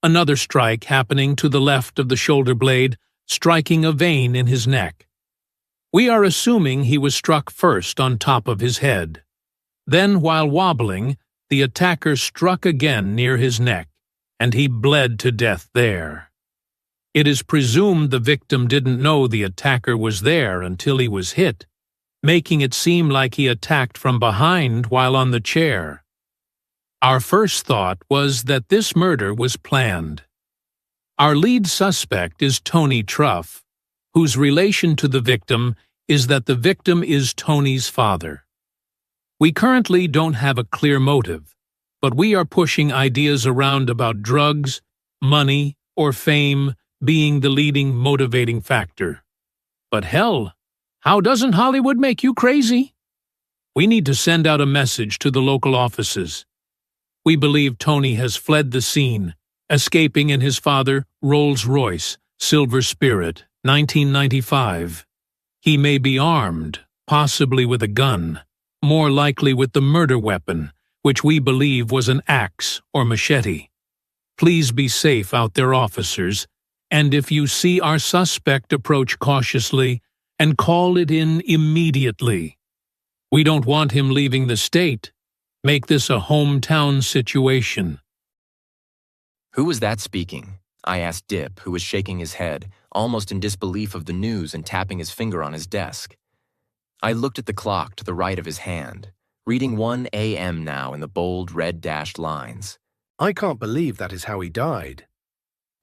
Another strike happening to the left of the shoulder blade, striking a vein in his neck. We are assuming he was struck first on top of his head. Then, while wobbling, the attacker struck again near his neck, and he bled to death there. It is presumed the victim didn't know the attacker was there until he was hit, making it seem like he attacked from behind while on the chair. Our first thought was that this murder was planned. Our lead suspect is Tony Truff, whose relation to the victim is that the victim is Tony's father. We currently don't have a clear motive, but we are pushing ideas around about drugs, money, or fame being the leading motivating factor. But hell, how doesn't Hollywood make you crazy? We need to send out a message to the local offices. We believe Tony has fled the scene, escaping in his father Rolls-Royce, Silver Spirit, 1995. He may be armed, possibly with a gun, more likely with the murder weapon, which we believe was an axe or machete. Please be safe out there, officers, and if you see our suspect, approach cautiously and call it in immediately. We don't want him leaving the state. Make this a hometown situation. Who was that speaking? I asked Dip, who was shaking his head, almost in disbelief of the news and tapping his finger on his desk. I looked at the clock to the right of his hand, reading 1 a.m. now in the bold red dashed lines. I can't believe that is how he died.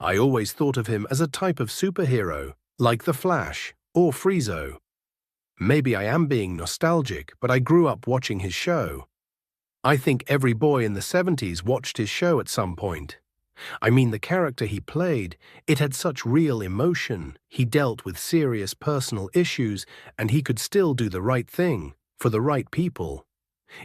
I always thought of him as a type of superhero, like The Flash or Friezo. Maybe I am being nostalgic, but I grew up watching his show. I think every boy in the 70s watched his show at some point. I mean, the character he played, it had such real emotion. He dealt with serious personal issues, and he could still do the right thing, for the right people.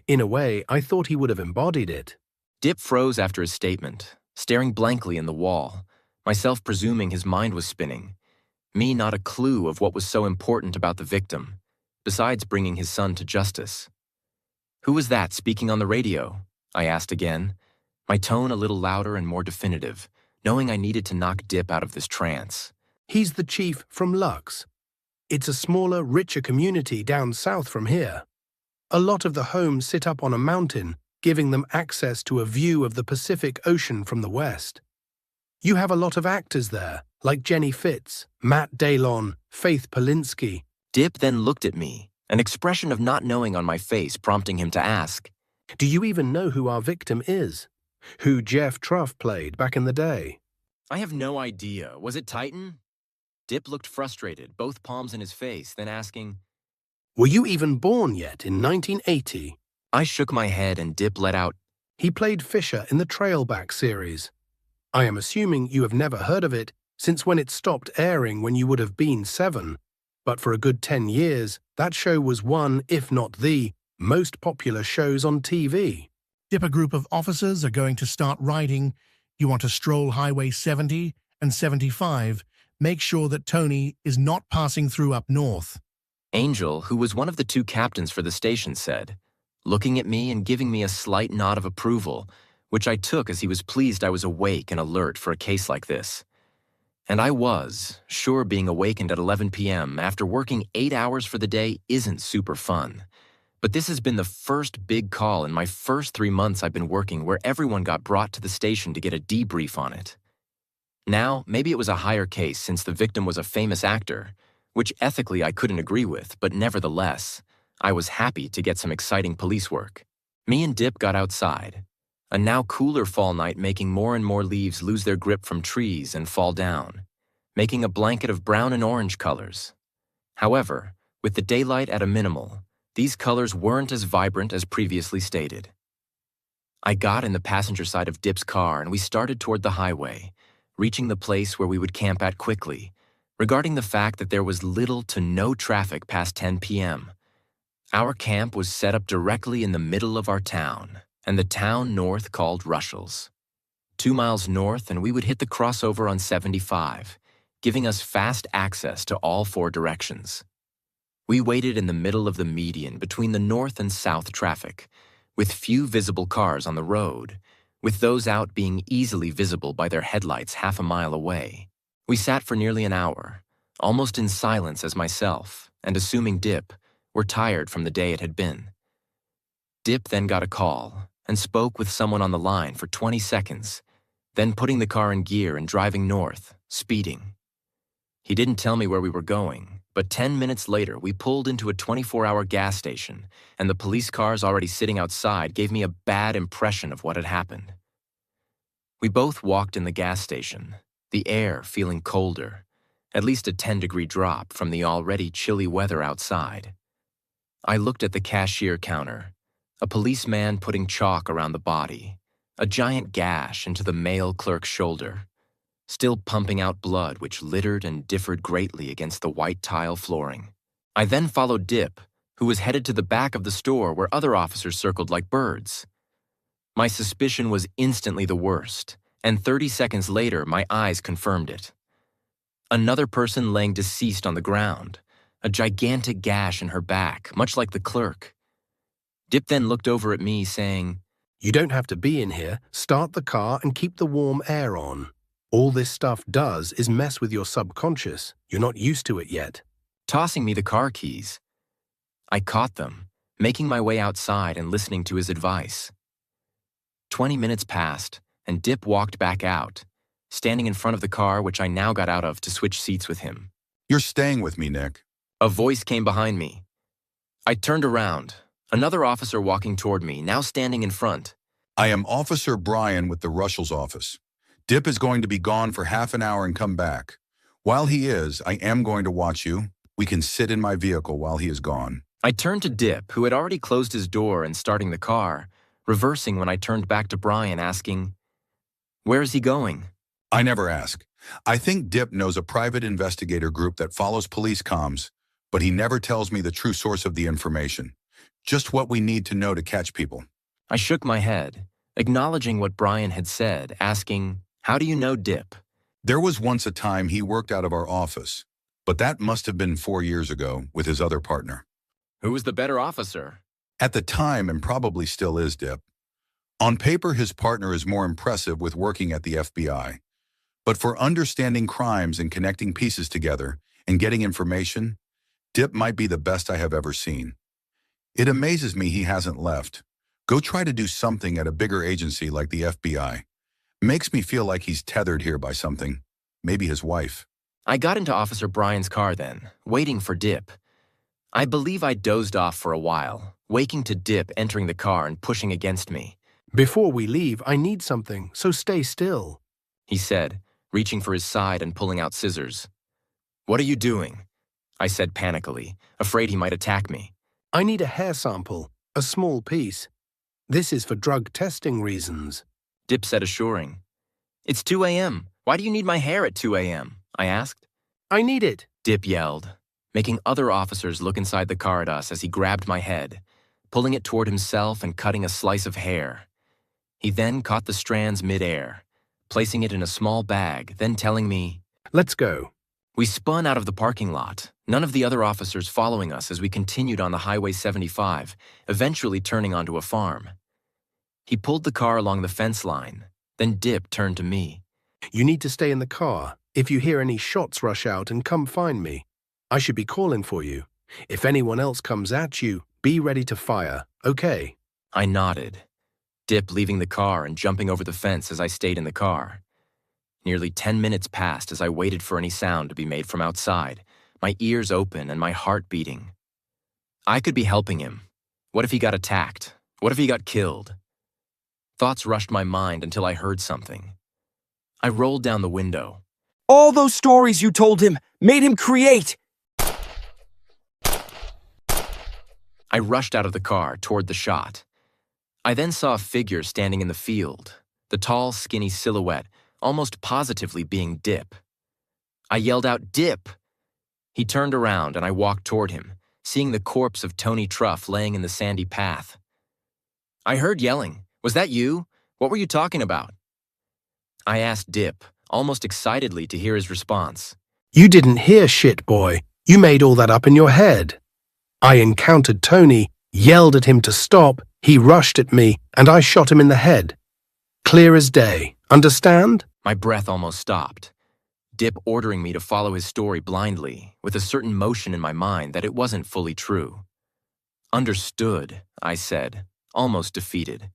In a way, I thought he would have embodied it. Dip froze after his statement, staring blankly in the wall, myself presuming his mind was spinning. Me not a clue of what was so important about the victim, besides bringing his son to justice. Who was that speaking on the radio? I asked again, my tone a little louder and more definitive, knowing I needed to knock Dip out of this trance. He's the chief from Lux. It's a smaller, richer community down south from here. A lot of the homes sit up on a mountain, giving them access to a view of the Pacific Ocean from the west. You have a lot of actors there, like Jenny Fitz, Matt Dalon, Faith Polinsky. Dip then looked at me, an expression of not knowing on my face prompting him to ask, Do you even know who our victim is? Who Jeff Truff played back in the day? I have no idea. Was it Titan? Dip looked frustrated, both palms in his face, then asking, Were you even born yet in 1980? I shook my head and Dip let out, He played Fisher in the Trailback series. I am assuming you have never heard of it, since when it stopped airing when you would have been 7. But for a good 10 years, that show was one, if not the, most popular shows on TV. Dip, a group of officers are going to start riding. You want to stroll Highway 70 and 75. Make sure that Tony is not passing through up north. Angel, who was one of the 2 captains for the station, said, looking at me and giving me a slight nod of approval, which I took as he was pleased I was awake and alert for a case like this. And I was, sure being awakened at 11 p.m. after working 8 hours for the day isn't super fun. But this has been the first big call in my first 3 months I've been working where everyone got brought to the station to get a debrief on it. Now, maybe it was a higher case since the victim was a famous actor, which ethically I couldn't agree with, but nevertheless, I was happy to get some exciting police work. Me and Dip got outside, a now cooler fall night making more and more leaves lose their grip from trees and fall down, making a blanket of brown and orange colors. However, with the daylight at a minimal, these colors weren't as vibrant as previously stated. I got in the passenger side of Dip's car and we started toward the highway, reaching the place where we would camp at quickly, regarding the fact that there was little to no traffic past 10 p.m. Our camp was set up directly in the middle of our town, and the town north called Rushels. 2 miles north and we would hit the crossover on 75, giving us fast access to all 4 directions. We waited in the middle of the median between the north and south traffic, with few visible cars on the road, with those out being easily visible by their headlights half a mile away. We sat for nearly an hour, almost in silence as myself, and assuming Dip, were tired from the day it had been. Dip then got a call and spoke with someone on the line for 20 seconds, then putting the car in gear and driving north, speeding. He didn't tell me where we were going, but 10 minutes later we pulled into a 24-hour gas station, and the police cars already sitting outside gave me a bad impression of what had happened. We both walked in the gas station, the air feeling colder, at least a 10-degree drop from the already chilly weather outside. I looked at the cashier counter, a policeman putting chalk around the body, a giant gash into the male clerk's shoulder, still pumping out blood which littered and differed greatly against the white tile flooring. I then followed Dip, who was headed to the back of the store where other officers circled like birds. My suspicion was instantly the worst, and 30 seconds later my eyes confirmed it. Another person laying deceased on the ground, a gigantic gash in her back, much like the clerk. Dip then looked over at me, saying, "You don't have to be in here. Start the car and keep the warm air on. All this stuff does is mess with your subconscious. You're not used to it yet." tossing me the car keys. I caught them, making my way outside and listening to his advice. 20 minutes passed, and Dip walked back out, standing in front of the car which I now got out of to switch seats with him. "You're staying with me, Nick." A voice came behind me. I turned around, another officer walking toward me, now standing in front. "I am Officer Brian with the Russell's office. Dip is going to be gone for half an hour and come back. While he is, I am going to watch you. We can sit in my vehicle while he is gone." I turned to Dip, who had already closed his door and starting the car, reversing when I turned back to Brian, asking, "Where is he going?" "I never ask. I think Dip knows a private investigator group that follows police comms, but he never tells me the true source of the information. Just what we need to know to catch people." I shook my head, acknowledging what Brian had said, asking, "How do you know Dip?" "There was once a time he worked out of our office, but that must have been 4 years ago with his other partner. Who was the better officer? At the time, and probably still is, Dip. On paper, his partner is more impressive with working at the FBI. But for understanding crimes and connecting pieces together and getting information, Dip might be the best I have ever seen. It amazes me he hasn't left. Go try to do something at a bigger agency like the FBI. Makes me feel like he's tethered here by something. Maybe his wife." I got into Officer Brian's car then, waiting for Dip. I believe I dozed off for a while, waking to Dip entering the car and pushing against me. "Before we leave, I need something, so stay still," he said, reaching for his side and pulling out scissors. "What are you doing?" I said panically, afraid he might attack me. "I need a hair sample, a small piece. This is for drug testing reasons." Dip said assuring. "It's 2 a.m. Why do you need my hair at 2 a.m.? I asked. "I need it." Dip yelled, making other officers look inside the car at us as he grabbed my head, pulling it toward himself and cutting a slice of hair. He then caught the strands mid-air, placing it in a small bag, then telling me, "Let's go." We spun out of the parking lot, none of the other officers following us as we continued on the Highway 75, eventually turning onto a farm. He pulled the car along the fence line, then Dip turned to me. "You need to stay in the car. If you hear any shots, rush out and come find me. I should be calling for you. If anyone else comes at you, be ready to fire, okay?" I nodded, Dip leaving the car and jumping over the fence as I stayed in the car. Nearly 10 minutes passed as I waited for any sound to be made from outside, my ears open and my heart beating. I could be helping him. What if he got attacked? What if he got killed? Thoughts rushed my mind until I heard something. I rolled down the window. All those stories you told him made him create. I rushed out of the car toward the shot. I then saw a figure standing in the field, the tall, skinny silhouette almost positively being Dip. I yelled out, "Dip!" He turned around and I walked toward him, seeing the corpse of Tony Truff laying in the sandy path. I heard yelling. "Was that you? What were you talking about?" I asked Dip, almost excitedly to hear his response. "You didn't hear shit, boy. You made all that up in your head." I encountered Tony, yelled at him to stop, he rushed at me, and I shot him in the head. Clear as day. Understand? My breath almost stopped. Dip ordering me to follow his story blindly, with a certain motion in my mind that it wasn't fully true. Understood, I said, almost defeated.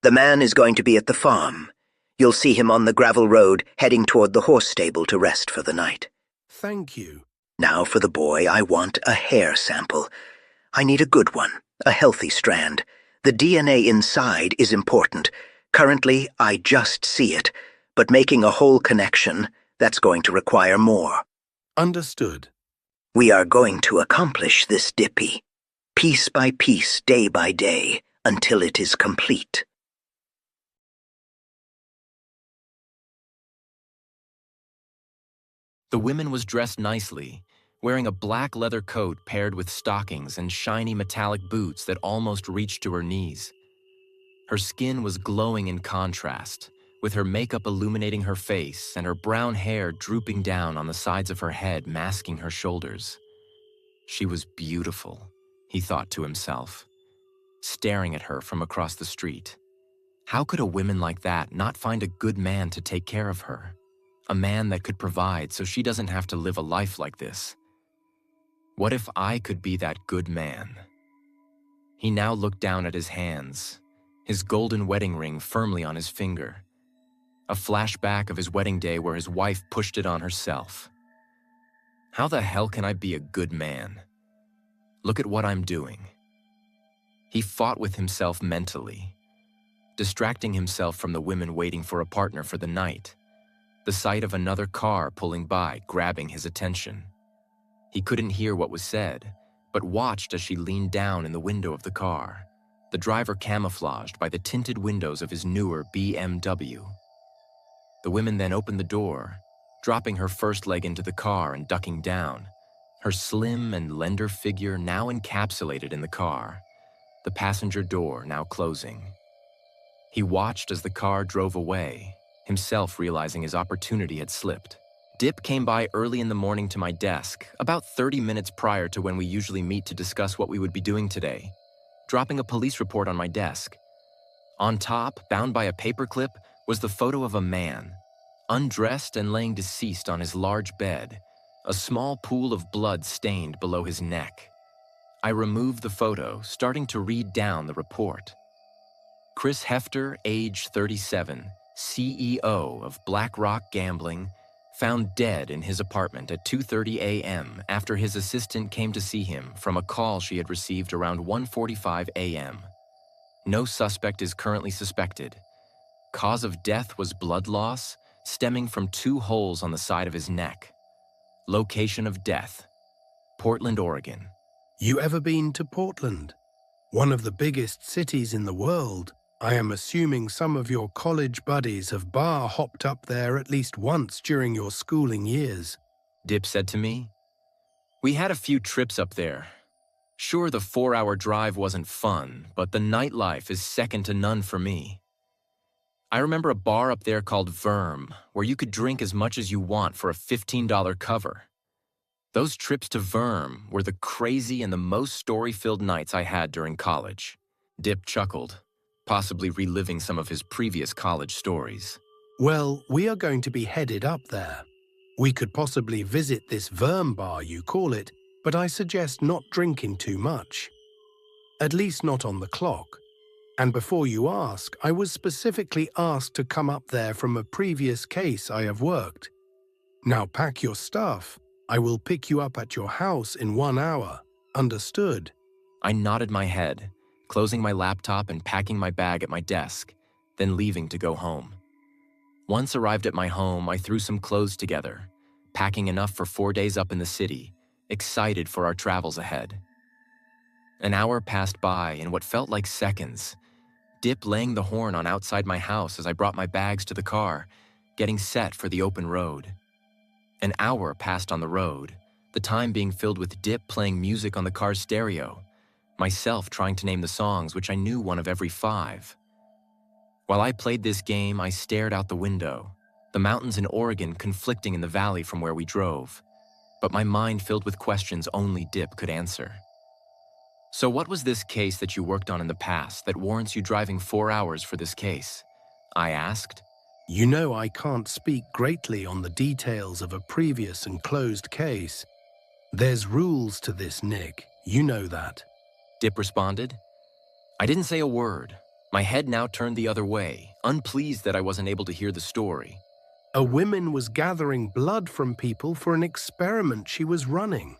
The man is going to be at the farm. You'll see him on the gravel road heading toward the horse stable to rest for the night. Thank you. Now for the boy, I want a hair sample. I need a good one, a healthy strand. The DNA inside is important. Currently, I just see it, but making a whole connection, that's going to require more. Understood. We are going to accomplish this, Dippy, piece by piece, day by day, until it is complete. The woman was dressed nicely, wearing a black leather coat paired with stockings and shiny metallic boots that almost reached to her knees. Her skin was glowing in contrast, with her makeup illuminating her face and her brown hair drooping down on the sides of her head, masking her shoulders. She was beautiful, he thought to himself, staring at her from across the street. How could a woman like that not find a good man to take care of her? A man that could provide so she doesn't have to live a life like this. What if I could be that good man? He now looked down at his hands, his golden wedding ring firmly on his finger. A flashback of his wedding day where his wife pushed it on herself. How the hell can I be a good man? Look at what I'm doing. He fought with himself mentally, distracting himself from the women waiting for a partner for the night. The sight of another car pulling by, grabbing his attention. He couldn't hear what was said, but watched as she leaned down in the window of the car, the driver camouflaged by the tinted windows of his newer BMW. The women then opened the door, dropping her first leg into the car and ducking down, her slim and slender figure now encapsulated in the car, the passenger door now closing. He watched as the car drove away, himself realizing his opportunity had slipped. Dip came by early in the morning to my desk, about 30 minutes prior to when we usually meet to discuss what we would be doing today, dropping a police report on my desk. On top, bound by a paperclip, was the photo of a man, undressed and laying deceased on his large bed, a small pool of blood stained below his neck. I removed the photo, starting to read down the report. Chris Hefter, age 37, CEO of BlackRock Gambling, found dead in his apartment at 2:30 a.m. after his assistant came to see him from a call she had received around 1:45 a.m. No suspect is currently suspected. Cause of death was blood loss, stemming from 2 holes on the side of his neck. Location of death: Portland, Oregon. You ever been to Portland? One of the biggest cities in the world. I am assuming some of your college buddies have bar hopped up there at least once during your schooling years. Dip said to me. We had a few trips up there. Sure, the 4-hour drive wasn't fun, but the nightlife is second to none for me. I remember a bar up there called Verm, where you could drink as much as you want for a $15 cover. Those trips to Verm were the crazy and the most story-filled nights I had during college. Dip chuckled, possibly reliving some of his previous college stories. Well, we are going to be headed up there. We could possibly visit this Verm bar you call it, but I suggest not drinking too much. At least not on the clock. And before you ask, I was specifically asked to come up there from a previous case I have worked. Now pack your stuff. I will pick you up at your house in 1 hour. Understood? I nodded my head, closing my laptop and packing my bag at my desk, then leaving to go home. Once arrived at my home, I threw some clothes together, packing enough for 4 days up in the city, excited for our travels ahead. An hour passed by in what felt like seconds, Dip laying the horn on outside my house as I brought my bags to the car, getting set for the open road. An hour passed on the road, the time being filled with Dip playing music on the car's stereo, myself trying to name the songs which I knew one of every 5. While I played this game, I stared out the window, the mountains in Oregon conflicting in the valley from where we drove, but my mind filled with questions only Dip could answer. So what was this case that you worked on in the past that warrants you driving 4 hours for this case? I asked. You know I can't speak greatly on the details of a previous and closed case. There's rules to this, Nick. You know that. Dip responded. I didn't say a word. My head now turned the other way, unpleased that I wasn't able to hear the story. A woman was gathering blood from people for an experiment she was running.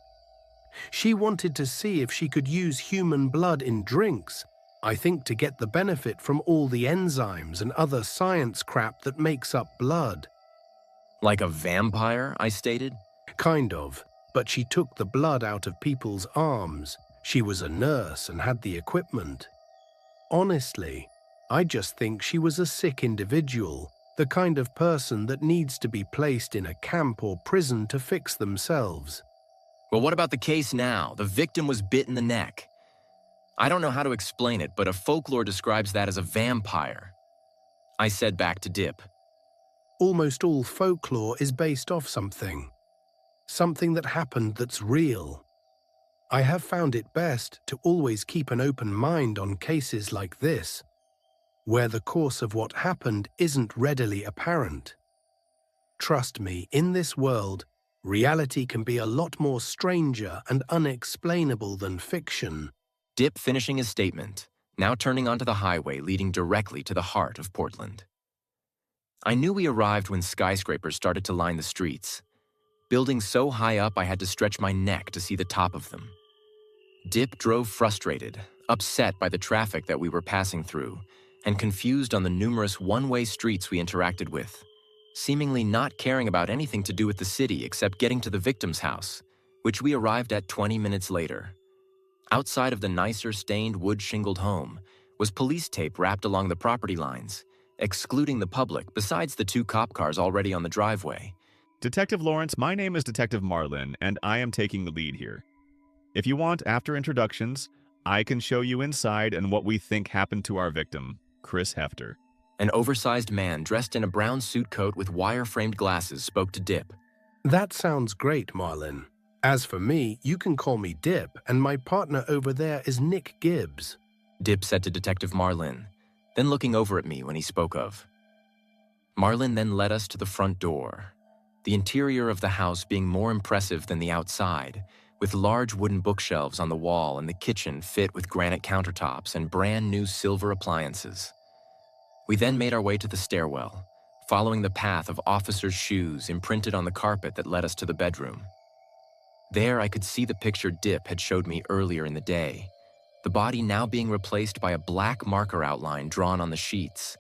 She wanted to see if she could use human blood in drinks, I think to get the benefit from all the enzymes and other science crap that makes up blood. Like a vampire, I stated. Kind of, but she took the blood out of people's arms. She was a nurse and had the equipment. Honestly, I just think she was a sick individual, the kind of person that needs to be placed in a camp or prison to fix themselves. Well, what about the case now? The victim was bit in the neck. I don't know how to explain it, but a folklore describes that as a vampire. I said back to Dip. Almost all folklore is based off something. Something that happened that's real. I have found it best to always keep an open mind on cases like this, where the course of what happened isn't readily apparent. Trust me, in this world, reality can be a lot more stranger and unexplainable than fiction. Dip finishing his statement, now turning onto the highway leading directly to the heart of Portland. I knew we arrived when skyscrapers started to line the streets. Buildings so high up I had to stretch my neck to see the top of them. Dip drove frustrated, upset by the traffic that we were passing through, and confused on the numerous one-way streets we interacted with, seemingly not caring about anything to do with the city except getting to the victim's house, which we arrived at 20 minutes later. Outside of the nicer stained wood-shingled home was police tape wrapped along the property lines, excluding the public besides the 2 cop cars already on the driveway. Detective Lawrence, my name is Detective Marlin, and I am taking the lead here. If you want, after introductions, I can show you inside and what we think happened to our victim, Chris Hefter. An oversized man dressed in a brown suit coat with wire-framed glasses spoke to Dip. That sounds great, Marlin. As for me, you can call me Dip, and my partner over there is Nick Gibbs. Dip said to Detective Marlin, then looking over at me when he spoke of. Marlin then led us to the front door, the interior of the house being more impressive than the outside, with large wooden bookshelves on the wall and the kitchen fit with granite countertops and brand new silver appliances. We then made our way to the stairwell, following the path of officers' shoes imprinted on the carpet that led us to the bedroom. There I could see the picture Dip had showed me earlier in the day, the body now being replaced by a black marker outline drawn on the sheets,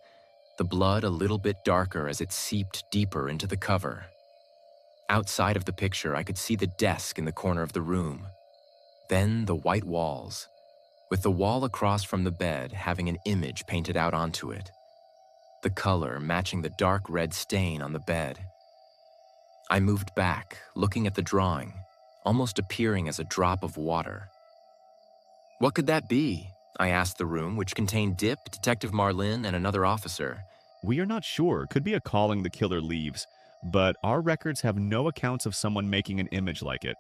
the blood a little bit darker as it seeped deeper into the cover. Outside of the picture, I could see the desk in the corner of the room, then the white walls, with the wall across from the bed having an image painted out onto it, the color matching the dark red stain on the bed. I moved back, looking at the drawing, almost appearing as a drop of water. What could that be? I asked the room, which contained Dip, Detective Marlin, and another officer. We are not sure. Could be a calling the killer leaves, but our records have no accounts of someone making an image like it.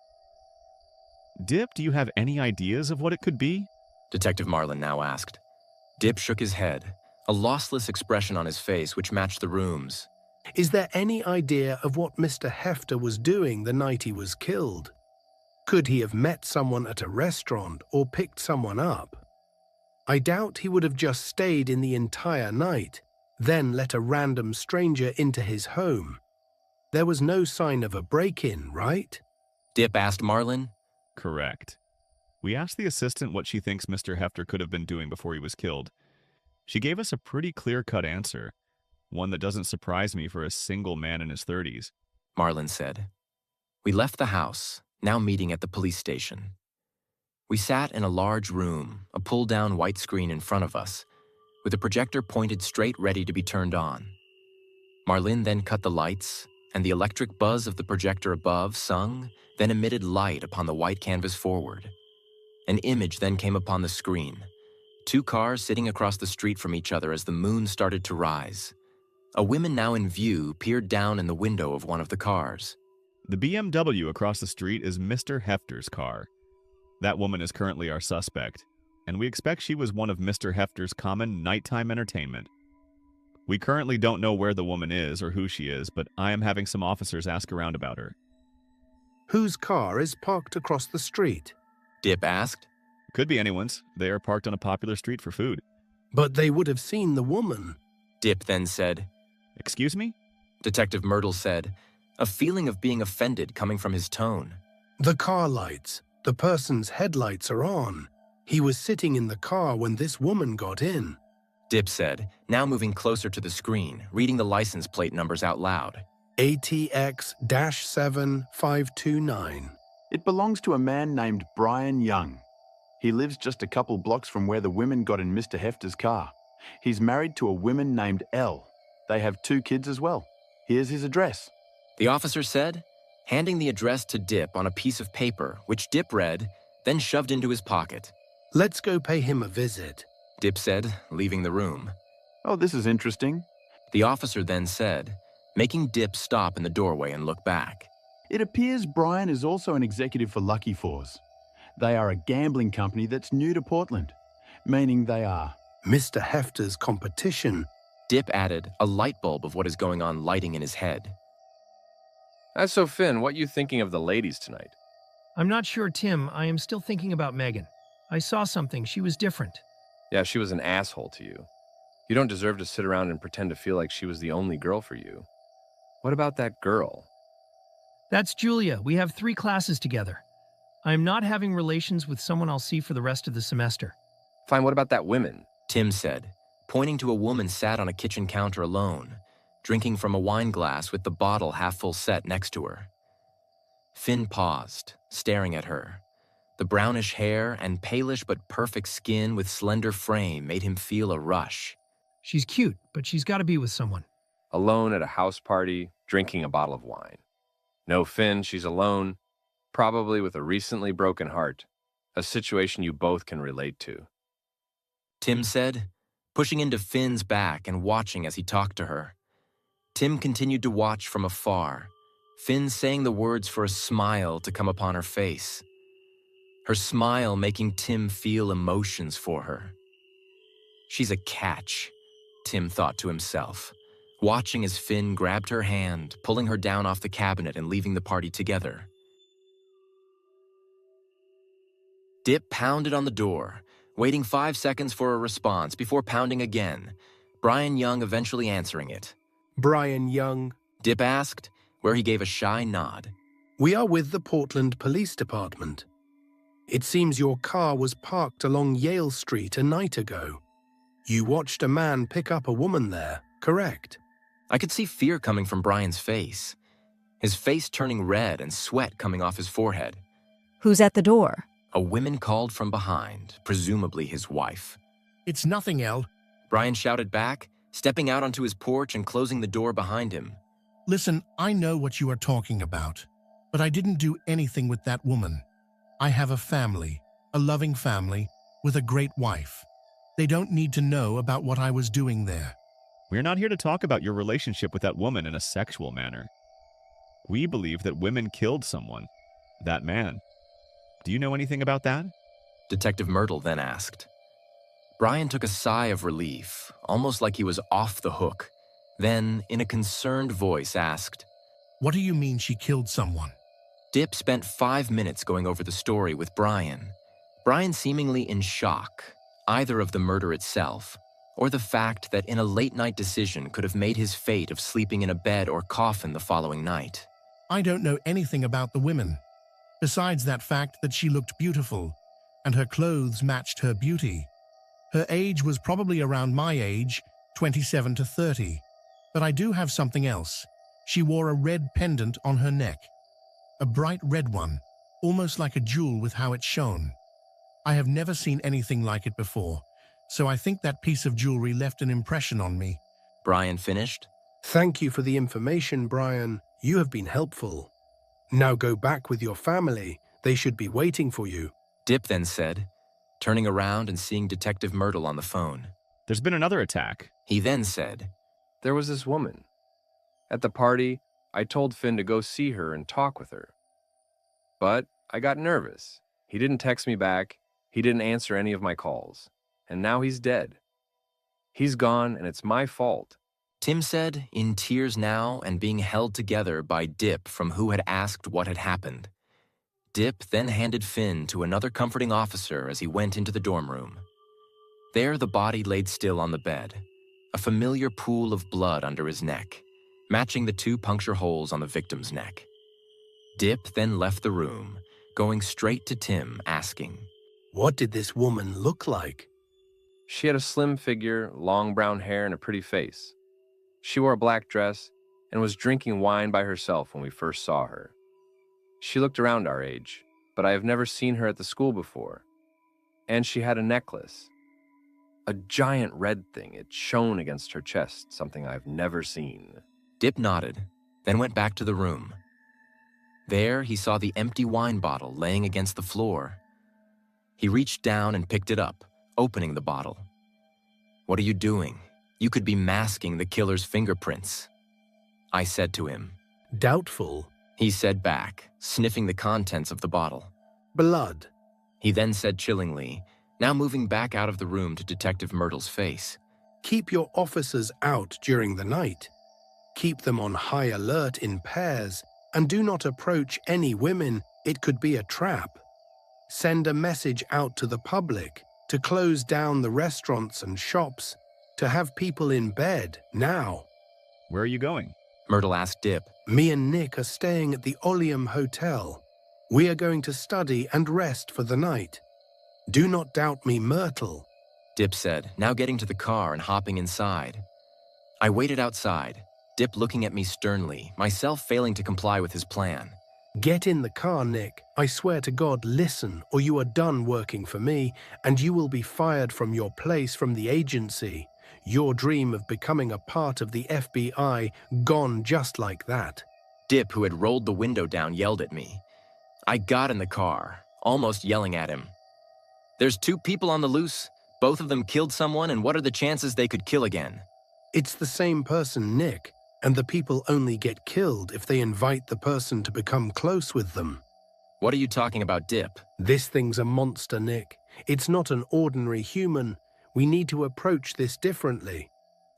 Dip, do you have any ideas of what it could be? Detective Marlin now asked. Dip shook his head, a lossless expression on his face which matched the room's. Is there any idea of what Mr. Hefter was doing the night he was killed? Could he have met someone at a restaurant or picked someone up? I doubt he would have just stayed in the entire night, then let a random stranger into his home. There was no sign of a break-in, right? Dip asked Marlin. Correct. We asked the assistant what she thinks Mr. Hefter could have been doing before he was killed. She gave us a pretty clear-cut answer, one that doesn't surprise me for a single man in his 30s. Marlin said. We left the house, now meeting at the police station. We sat in a large room, a pull-down white screen in front of us, with a projector pointed straight ready to be turned on. Marlin then cut the lights, and the electric buzz of the projector above sung, then emitted light upon the white canvas forward. An image then came upon the screen, 2 cars sitting across the street from each other as the moon started to rise. A woman now in view peered down in the window of one of the cars. The BMW across the street is Mr. Hefter's car. That woman is currently our suspect, and we expect she was one of Mr. Hefter's common nighttime entertainment. We currently don't know where the woman is or who she is, but I am having some officers ask around about her. Whose car is parked across the street? Dip asked. Could be anyone's. They are parked on a popular street for food. But they would have seen the woman. Dip then said. Excuse me? Detective Myrtle said, a feeling of being offended coming from his tone. The car lights. The person's headlights are on. He was sitting in the car when this woman got in. Dip said, now moving closer to the screen, reading the license plate numbers out loud. ATX-7529. It belongs to a man named Brian Young. He lives just a couple blocks from where the women got in Mr. Hefter's car. He's married to a woman named Elle. They have 2 kids as well. Here's his address. The officer said, handing the address to Dip on a piece of paper, which Dip read, then shoved into his pocket. Let's go pay him a visit. Dip said, leaving the room. Oh, this is interesting. The officer then said, making Dip stop in the doorway and look back. It appears Brian is also an executive for Lucky Fours. They are a gambling company that's new to Portland, meaning they are Mr. Hefter's competition. Dip added, a light bulb of what is going on lighting in his head. So Finn, what you thinking of the ladies tonight? I'm not sure, Tim. I am still thinking about Megan. I saw something. She was different. Yeah, she was an asshole to you. You don't deserve to sit around and pretend to feel like she was the only girl for you. What about that girl? That's Julia. We have 3 classes together. I am not having relations with someone I'll see for the rest of the semester. Fine, what about that woman? Tim said, pointing to a woman sat on a kitchen counter alone, drinking from a wine glass with the bottle half full set next to her. Finn paused, staring at her. The brownish hair and palish but perfect skin with slender frame made him feel a rush. She's cute, but she's got to be with someone. Alone at a house party, drinking a bottle of wine. No, Finn, she's alone, probably with a recently broken heart, a situation you both can relate to. Tim said, pushing into Finn's back and watching as he talked to her. Tim continued to watch from afar, Finn saying the words for a smile to come upon her face. Her smile making Tim feel emotions for her. She's a catch, Tim thought to himself, watching as Finn grabbed her hand, pulling her down off the cabinet and leaving the party together. Dip pounded on the door, waiting 5 seconds for a response before pounding again, Brian Young eventually answering it. Brian Young? Dip asked, where he gave a shy nod. We are with the Portland Police Department. It seems your car was parked along Yale Street a night ago. You watched a man pick up a woman there, correct? I could see fear coming from Brian's face, his face turning red and sweat coming off his forehead. Who's at the door? A woman called from behind, presumably his wife. It's nothing, Elle. Brian shouted back, stepping out onto his porch and closing the door behind him. Listen, I know what you are talking about, but I didn't do anything with that woman. I have a family, a loving family, with a great wife. They don't need to know about what I was doing there. We're not here to talk about your relationship with that woman in a sexual manner. We believe that women killed someone, that man. Do you know anything about that? Detective Myrtle then asked. Brian took a sigh of relief, almost like he was off the hook. Then, in a concerned voice, asked, What do you mean she killed someone? Dip spent 5 minutes going over the story with Brian. Brian seemingly in shock, either of the murder itself, or the fact that in a late-night decision could have made his fate of sleeping in a bed or coffin the following night. I don't know anything about the women, besides that fact that she looked beautiful, and her clothes matched her beauty. Her age was probably around my age, 27 to 30. But I do have something else. She wore a red pendant on her neck. A bright red one, almost like a jewel with how it shone. I have never seen anything like it before, so I think that piece of jewelry left an impression on me. Brian finished. Thank you for the information, Brian. You have been helpful. Now go back with your family. They should be waiting for you. Dip then said, turning around and seeing Detective Myrtle on the phone. There's been another attack. He then said, There was this woman. At the party, I told Finn to go see her and talk with her. But I got nervous. He didn't text me back. He didn't answer any of my calls. And now he's dead. He's gone, and it's my fault. Tim said, in tears now and being held together by Dip, from who had asked what had happened. Dip then handed Finn to another comforting officer as he went into the dorm room. There the body laid still on the bed, a familiar pool of blood under his neck, matching the 2 puncture holes on the victim's neck. Dip then left the room, going straight to Tim, asking, "What did this woman look like?" She had a slim figure, long brown hair, and a pretty face. She wore a black dress and was drinking wine by herself when we first saw her. She looked around our age, but I have never seen her at the school before. And she had a necklace. A giant red thing. It shone against her chest, something I've never seen. Dip nodded, then went back to the room. There he saw the empty wine bottle laying against the floor. He reached down and picked it up, opening the bottle. "What are you doing? You could be masking the killer's fingerprints," I said to him. "Doubtful," he said back, sniffing the contents of the bottle. "Blood," he then said chillingly, now moving back out of the room to Detective Myrtle's face. "Keep your officers out during the night. Keep them on high alert in pairs, and do not approach any women. It could be a trap. Send a message out to the public to close down the restaurants and shops, to have people in bed now." Where are you going? Myrtle asked Dip. "Me and Nick are staying at the Oleum Hotel. We are going to study and rest for the night. Do not doubt me, Myrtle," Dip said, now getting to the car and hopping inside. I waited outside, Dip looking at me sternly, myself failing to comply with his plan. "Get in the car, Nick. I swear to God, listen, or you are done working for me, and you will be fired from your place from the agency. Your dream of becoming a part of the FBI gone just like that." Dip, who had rolled the window down, yelled at me. I got in the car, almost yelling at him. "There's 2 people on the loose. Both of them killed someone, and what are the chances they could kill again?" "It's the same person, Nick, and the people only get killed if they invite the person to become close with them." "What are you talking about, Dip?" "This thing's a monster, Nick. It's not an ordinary human. We need to approach this differently."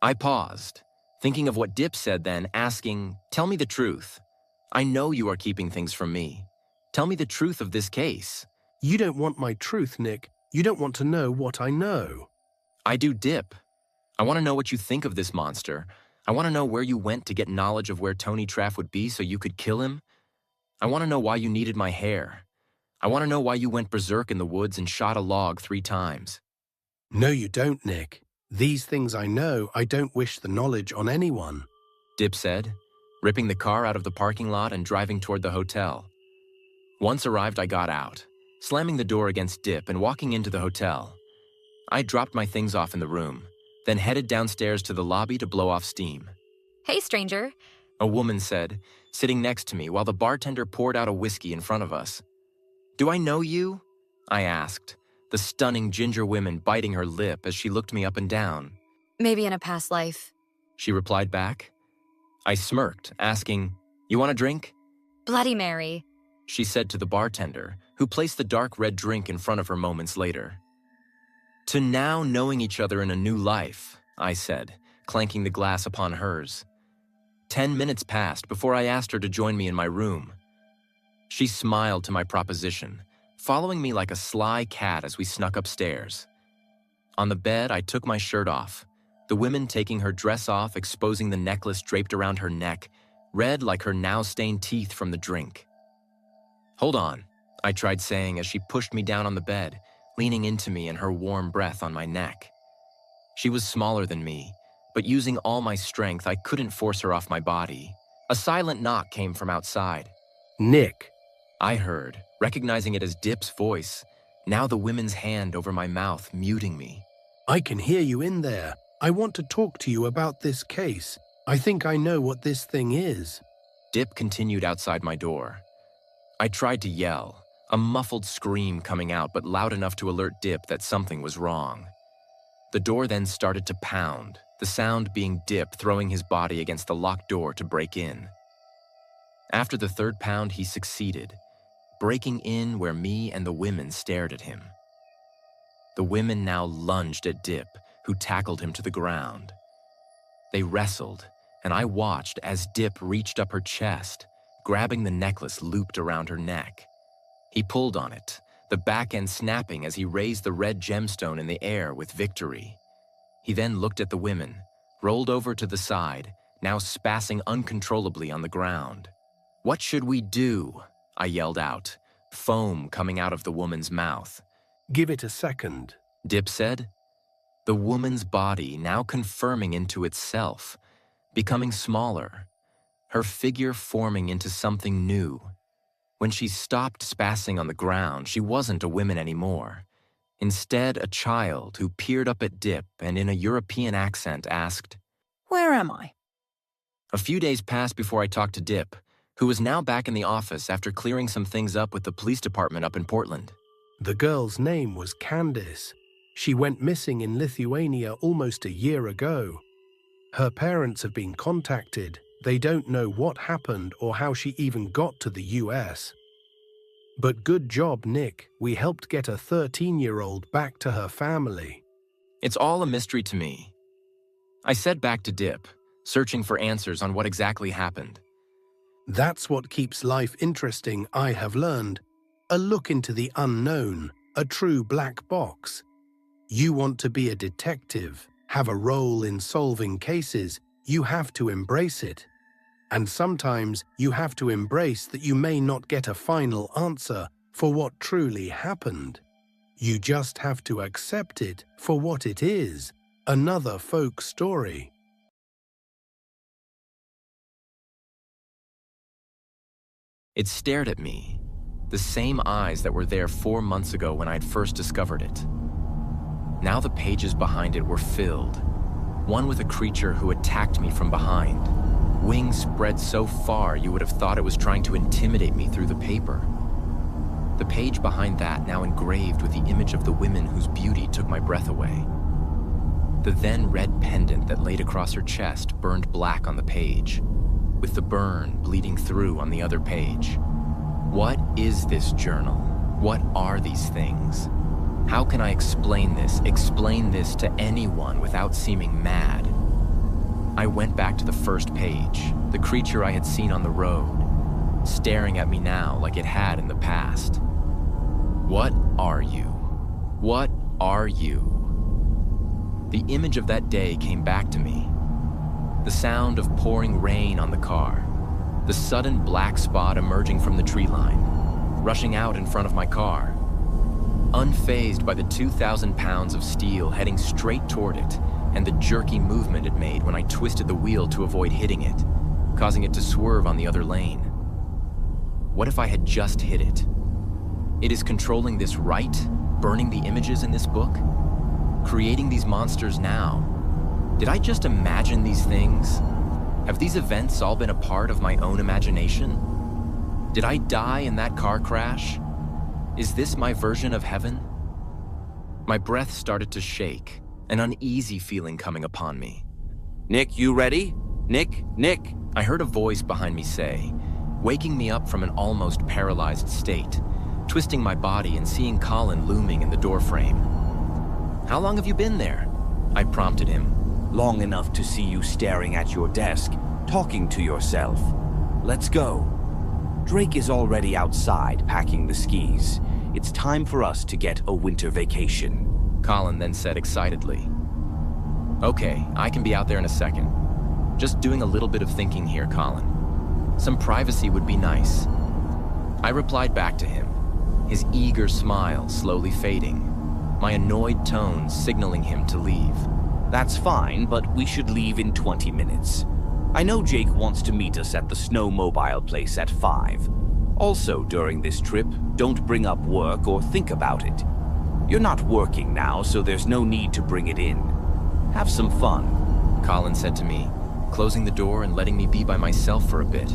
I paused, thinking of what Dip said then, asking, "Tell me the truth. I know you are keeping things from me. Tell me the truth of this case." "You don't want my truth, Nick. You don't want to know what I know." "I do, Dip. I want to know what you think of this monster. I want to know where you went to get knowledge of where Tony Traff would be so you could kill him. I want to know why you needed my hair. I want to know why you went berserk in the woods and shot a log 3 times. "No, you don't, Nick. These things I know, I don't wish the knowledge on anyone," Dip said, ripping the car out of the parking lot and driving toward the hotel. Once arrived, I got out, slamming the door against Dip and walking into the hotel. I dropped my things off in the room, then headed downstairs to the lobby to blow off steam. Hey, stranger. A woman said, sitting next to me while the bartender poured out a whiskey in front of us. "Do I know you?" I asked, the stunning ginger woman biting her lip as she looked me up and down. Maybe in a past life. She replied back. I smirked, asking, "You want a drink?" Bloody Mary. She said to the bartender, who placed the dark red drink in front of her moments later. "To now knowing each other in a new life," I said, clanking the glass upon hers. 10 minutes passed before I asked her to join me in my room. She smiled to my proposition, following me like a sly cat as we snuck upstairs. On the bed, I took my shirt off, the woman taking her dress off, exposing the necklace draped around her neck, red like her now-stained teeth from the drink. "Hold on," I tried saying as she pushed me down on the bed, leaning into me and her warm breath on my neck. She was smaller than me, but using all my strength, I couldn't force her off my body. A silent knock came from outside. "Nick," I heard, recognizing it as Dip's voice, now the woman's hand over my mouth, muting me. "I can hear you in there. I want to talk to you about this case. I think I know what this thing is." Dip continued outside my door. I tried to yell, a muffled scream coming out but loud enough to alert Dip that something was wrong. The door then started to pound, the sound being Dip throwing his body against the locked door to break in. After the third pound, he succeeded. breaking in where me and the women stared at him. The women now lunged at Dip, who tackled him to the ground. They wrestled, and I watched as Dip reached up her chest, grabbing the necklace looped around her neck. He pulled on it, the back end snapping as he raised the red gemstone in the air with victory. He then looked at the women, rolled over to the side, now spazzing uncontrollably on the ground. "What should we do?" I yelled out, foam coming out of the woman's mouth. "Give it a second," Dip said. The woman's body now confirming into itself, becoming smaller, her figure forming into something new. When she stopped spazzing on the ground, she wasn't a woman anymore. Instead, a child who peered up at Dip and in a European accent asked, "Where am I?" A few days passed before I talked to Dip, who was now back in the office after clearing some things up with the police department up in Portland. The girl's name was Candice. She went missing in Lithuania almost a year ago. Her parents have been contacted. They don't know what happened or how she even got to the US. But good job, Nick. We helped get a 13-year-old back to her family. It's all a mystery to me. I said back to Dip, searching for answers on what exactly happened. That's what keeps life interesting, I have learned. A look into the unknown, a true black box. You want to be a detective, have a role in solving cases, you have to embrace it. And sometimes you have to embrace that you may not get a final answer for what truly happened. You just have to accept it for what it is, another folk story. It stared at me, the same eyes that were there 4 months ago when I'd first discovered it. Now the pages behind it were filled, one with a creature who attacked me from behind. Wings spread so far you would have thought it was trying to intimidate me through the paper. The page behind that now engraved with the image of the women whose beauty took my breath away. The then red pendant that laid across her chest burned black on the page, with the burn bleeding through on the other page. What is this journal? What are these things? How can I explain this to anyone without seeming mad? I went back to the first page, the creature I had seen on the road, staring at me now like it had in the past. What are you? What are you? The image of that day came back to me. The sound of pouring rain on the car, the sudden black spot emerging from the tree line, rushing out in front of my car. Unfazed by the 2,000 pounds of steel heading straight toward it and the jerky movement it made when I twisted the wheel to avoid hitting it, causing it to swerve on the other lane. What if I had just hit it? It is controlling this right, burning the images in this book, creating these monsters now. Did I just imagine these things? Have these events all been a part of my own imagination? Did I die in that car crash? Is this my version of heaven? My breath started to shake, an uneasy feeling coming upon me. Nick, you ready? Nick? I heard a voice behind me say, waking me up from an almost paralyzed state, twisting my body and seeing Colin looming in the doorframe. How long have you been there? I prompted him. Long enough to see you staring at your desk, talking to yourself. Let's go. Drake is already outside packing the skis. It's time for us to get a winter vacation. Colin then said excitedly. Okay, I can be out there in a second. Just doing a little bit of thinking here, Colin. Some privacy would be nice. I replied back to him, his eager smile slowly fading, my annoyed tones signaling him to leave. That's fine, but we should leave in 20 minutes. I know Jake wants to meet us at the snowmobile place at 5. Also, during this trip, don't bring up work or think about it. You're not working now, so there's no need to bring it in. Have some fun, Colin said to me, closing the door and letting me be by myself for a bit.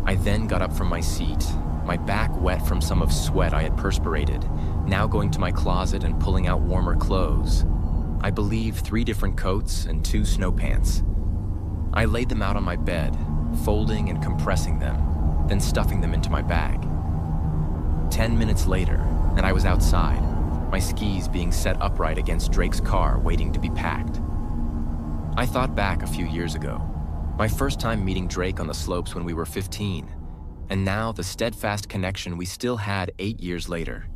I then got up from my seat, my back wet from some of sweat I had perspirated, now going to my closet and pulling out warmer clothes. I believe 3 different coats and 2 snow pants. I laid them out on my bed, folding and compressing them, then stuffing them into my bag. 10 minutes later, and I was outside, my skis being set upright against Drake's car waiting to be packed. I thought back a few years ago, my first time meeting Drake on the slopes when we were 15, and now the steadfast connection we still had 8 years later,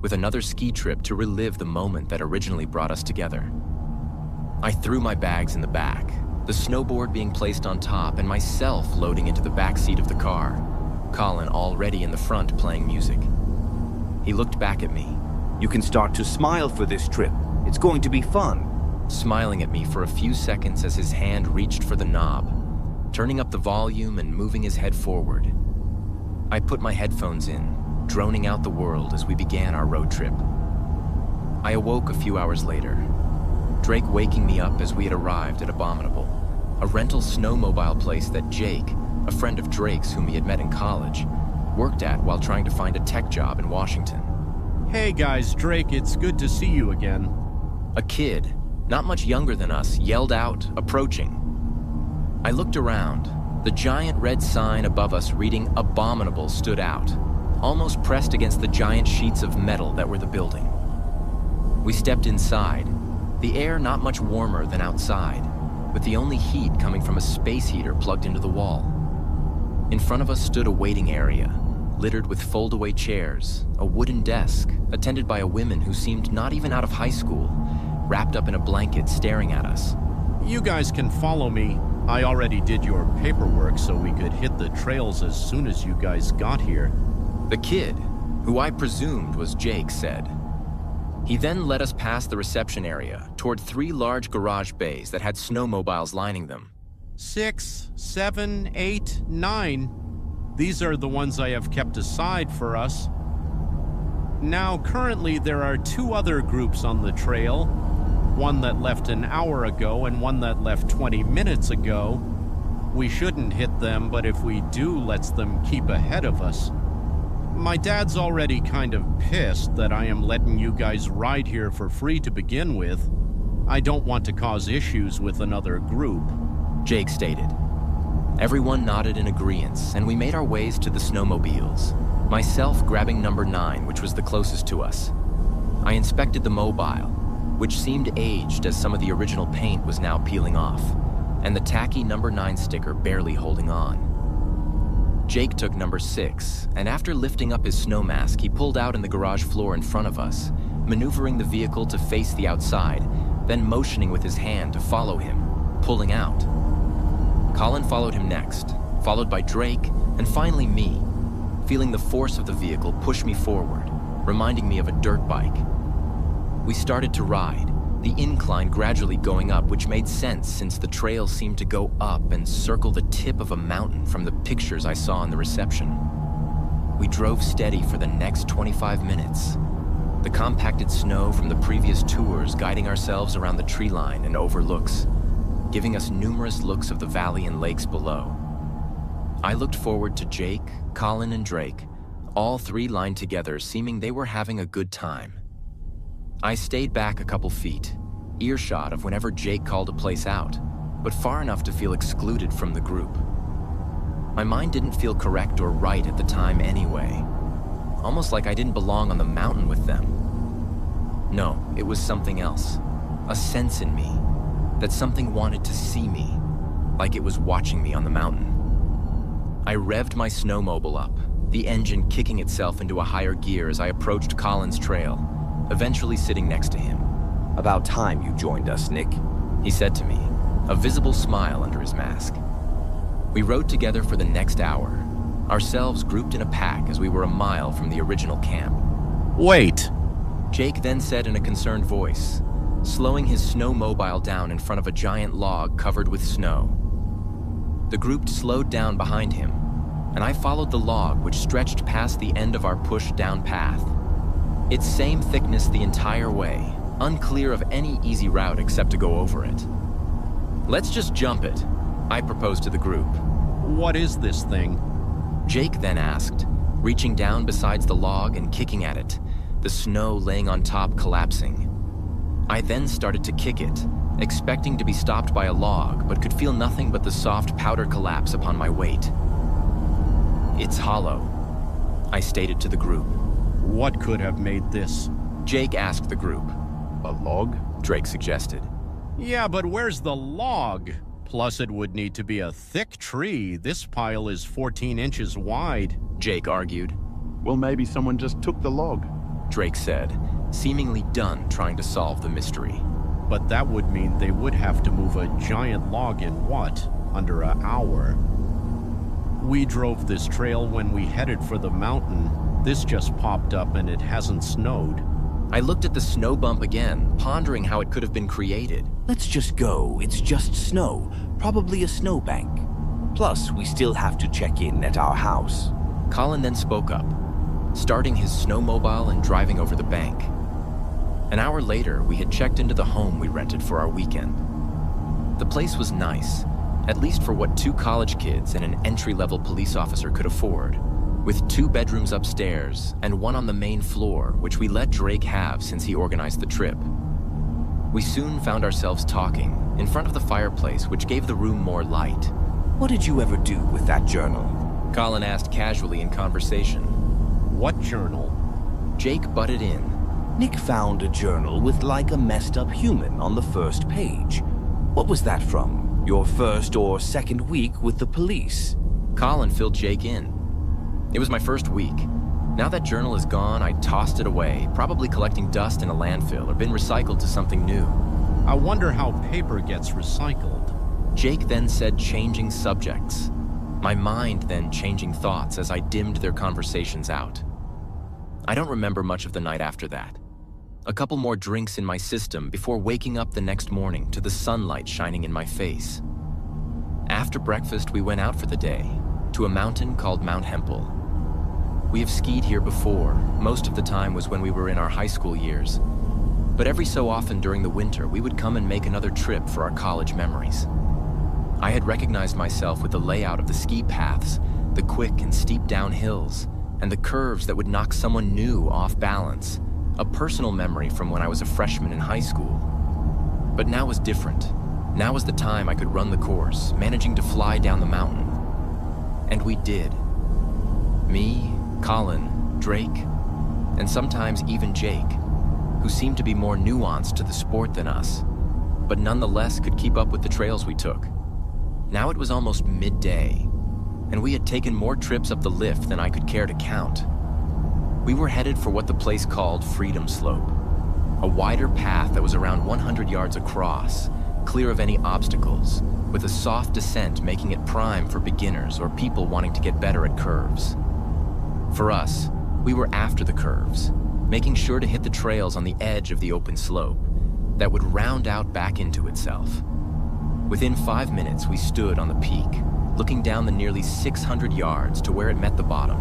with another ski trip to relive the moment that originally brought us together. I threw my bags in the back, the snowboard being placed on top and myself loading into the back seat of the car, Colin already in the front playing music. He looked back at me. You can start to smile for this trip. It's going to be fun. Smiling at me for a few seconds as his hand reached for the knob, turning up the volume and moving his head forward. I put my headphones in, droning out the world as we began our road trip. I awoke a few hours later, Drake waking me up as we had arrived at Abominable, a rental snowmobile place that Jake, a friend of Drake's whom he had met in college, worked at while trying to find a tech job in Washington. Hey guys, Drake, it's good to see you again. A kid, not much younger than us, yelled out, approaching. I looked around. The giant red sign above us reading Abominable stood out, almost pressed against the giant sheets of metal that were the building. We stepped inside, the air not much warmer than outside, with the only heat coming from a space heater plugged into the wall. In front of us stood a waiting area, littered with fold-away chairs, a wooden desk, attended by a woman who seemed not even out of high school, wrapped up in a blanket staring at us. You guys can follow me. I already did your paperwork so we could hit the trails as soon as you guys got here. The kid, who I presumed was Jake, said. He then led us past the reception area toward 3 large garage bays that had snowmobiles lining them. 6, 7, 8, 9. These are the ones I have kept aside for us. Now, currently there are 2 other groups on the trail, one that left an hour ago and one that left 20 minutes ago. We shouldn't hit them, but if we do, let's them keep ahead of us. My dad's already kind of pissed that I am letting you guys ride here for free to begin with. I don't want to cause issues with another group, Jake stated. Everyone nodded in agreement, and we made our ways to the snowmobiles, myself grabbing number 9, which was the closest to us. I inspected the mobile, which seemed aged as some of the original paint was now peeling off, and the tacky number 9 sticker barely holding on. Jake took number 6, and after lifting up his snow mask, he pulled out in the garage floor in front of us, maneuvering the vehicle to face the outside, then motioning with his hand to follow him, pulling out. Colin followed him next, followed by Drake, and finally me, feeling the force of the vehicle push me forward, reminding me of a dirt bike. We started to ride, the incline gradually going up, which made sense since the trail seemed to go up and circle the tip of a mountain from the pictures I saw in the reception. We drove steady for the next 25 minutes, the compacted snow from the previous tours guiding ourselves around the tree line and overlooks, giving us numerous looks of the valley and lakes below. I looked forward to Jake, Colin, and Drake, all 3 lined together, seeming they were having a good time. I stayed back a couple feet, earshot of whenever Jake called a place out, but far enough to feel excluded from the group. My mind didn't feel correct or right at the time anyway, almost like I didn't belong on the mountain with them. No, it was something else, a sense in me, that something wanted to see me, like it was watching me on the mountain. I revved my snowmobile up, the engine kicking itself into a higher gear as I approached Colin's trail, eventually sitting next to him. About time you joined us, Nick, he said to me, a visible smile under his mask. We rode together for the next hour, ourselves grouped in a pack as we were a mile from the original camp. Wait, Jake then said in a concerned voice, slowing his snowmobile down in front of a giant log covered with snow. The group slowed down behind him, and I followed the log which stretched past the end of our pushed-down path. Its same thickness the entire way, unclear of any easy route except to go over it. Let's just jump it, I proposed to the group. What is this thing? Jake then asked, reaching down besides the log and kicking at it, the snow laying on top collapsing. I then started to kick it, expecting to be stopped by a log, but could feel nothing but the soft powder collapse upon my weight. It's hollow, I stated to the group. What could have made this? Jake asked the group. A log? Drake suggested. Yeah, but where's the log? Plus, it would need to be a thick tree. This pile is 14 inches wide. Jake argued. Well, maybe someone just took the log, Drake said, seemingly done trying to solve the mystery. But that would mean they would have to move a giant log in what? Under an hour? We drove this trail when we headed for the mountain. This just popped up and it hasn't snowed. I looked at the snow bump again, pondering how it could have been created. Let's just go. It's just snow. Probably a snowbank. Plus, we still have to check in at our house. Colin then spoke up, starting his snowmobile and driving over the bank. An hour later, we had checked into the home we rented for our weekend. The place was nice, at least for what 2 college kids and an entry-level police officer could afford, with 2 bedrooms upstairs and 1 on the main floor, which we let Drake have since he organized the trip. We soon found ourselves talking in front of the fireplace, which gave the room more light. What did you ever do with that journal? Colin asked casually in conversation. What journal? Jake butted in. Nick found a journal with like a messed up human on the first page. What was that from? Your first or second week with the police? Colin filled Jake in. It was my first week. Now that journal is gone, I tossed it away, probably collecting dust in a landfill or been recycled to something new. I wonder how paper gets recycled. Jake then said changing subjects. My mind then changing thoughts as I dimmed their conversations out. I don't remember much of the night after that. A couple more drinks in my system before waking up the next morning to the sunlight shining in my face. After breakfast, we went out for the day, to a mountain called Mount Hempel. We have skied here before. Most of the time was when we were in our high school years. But every so often during the winter, we would come and make another trip for our college memories. I had recognized myself with the layout of the ski paths, the quick and steep down hills, and the curves that would knock someone new off balance, a personal memory from when I was a freshman in high school. But now was different. Now was the time I could run the course, managing to fly down the mountain. And we did. Me, Colin, Drake, and sometimes even Jake, who seemed to be more nuanced to the sport than us, but nonetheless could keep up with the trails we took. Now it was almost midday, and we had taken more trips up the lift than I could care to count. We were headed for what the place called Freedom Slope, a wider path that was around 100 yards across, clear of any obstacles, with a soft descent making it prime for beginners or people wanting to get better at curves. For us, we were after the curves, making sure to hit the trails on the edge of the open slope that would round out back into itself. Within 5 minutes, we stood on the peak, looking down the nearly 600 yards to where it met the bottom.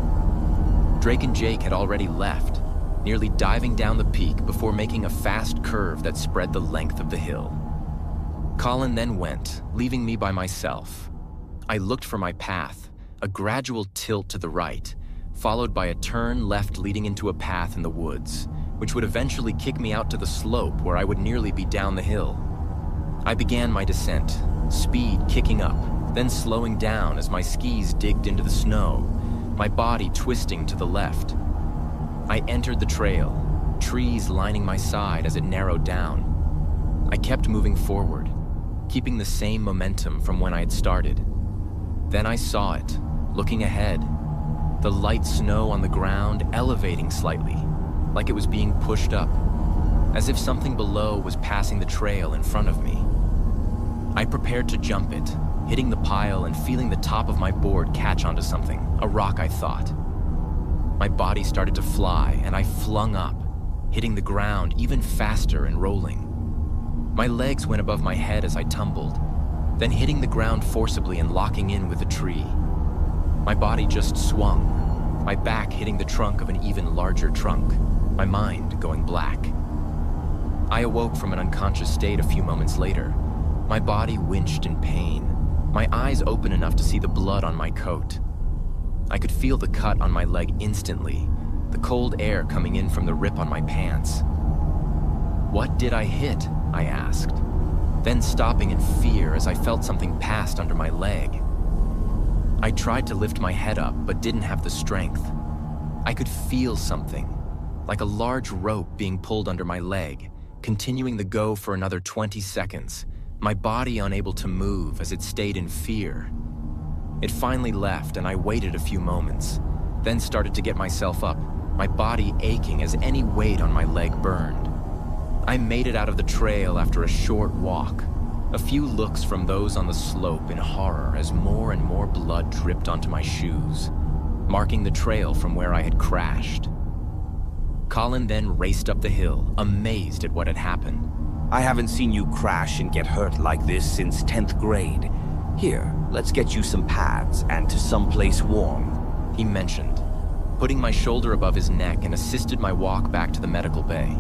Drake and Jake had already left, nearly diving down the peak before making a fast curve that spread the length of the hill. Colin then went, leaving me by myself. I looked for my path, a gradual tilt to the right, followed by a turn left leading into a path in the woods, which would eventually kick me out to the slope where I would nearly be down the hill. I began my descent, speed kicking up, then slowing down as my skis digged into the snow, my body twisting to the left. I entered the trail, trees lining my side as it narrowed down. I kept moving forward, keeping the same momentum from when I had started. Then I saw it, looking ahead, the light snow on the ground elevating slightly, like it was being pushed up, as if something below was passing the trail in front of me. I prepared to jump it, hitting the pile and feeling the top of my board catch onto something, a rock I thought. My body started to fly and I flung up, hitting the ground even faster and rolling. My legs went above my head as I tumbled, then hitting the ground forcibly and locking in with a tree. My body just swung, my back hitting the trunk of an even larger trunk, my mind going black. I awoke from an unconscious state a few moments later, my body winched in pain, my eyes open enough to see the blood on my coat. I could feel the cut on my leg instantly, the cold air coming in from the rip on my pants. What did I hit? I asked, then stopping in fear as I felt something passed under my leg. I tried to lift my head up, but didn't have the strength. I could feel something, like a large rope being pulled under my leg, continuing the go for another 20 seconds, my body unable to move as it stayed in fear. It finally left and I waited a few moments, then started to get myself up, my body aching as any weight on my leg burned. I made it out of the trail after a short walk, a few looks from those on the slope in horror as more and more blood dripped onto my shoes, marking the trail from where I had crashed. Colin then raced up the hill, amazed at what had happened. I haven't seen you crash and get hurt like this since 10th grade. Here, let's get you some pads and to someplace warm, he mentioned, putting my shoulder above his neck and assisted my walk back to the medical bay.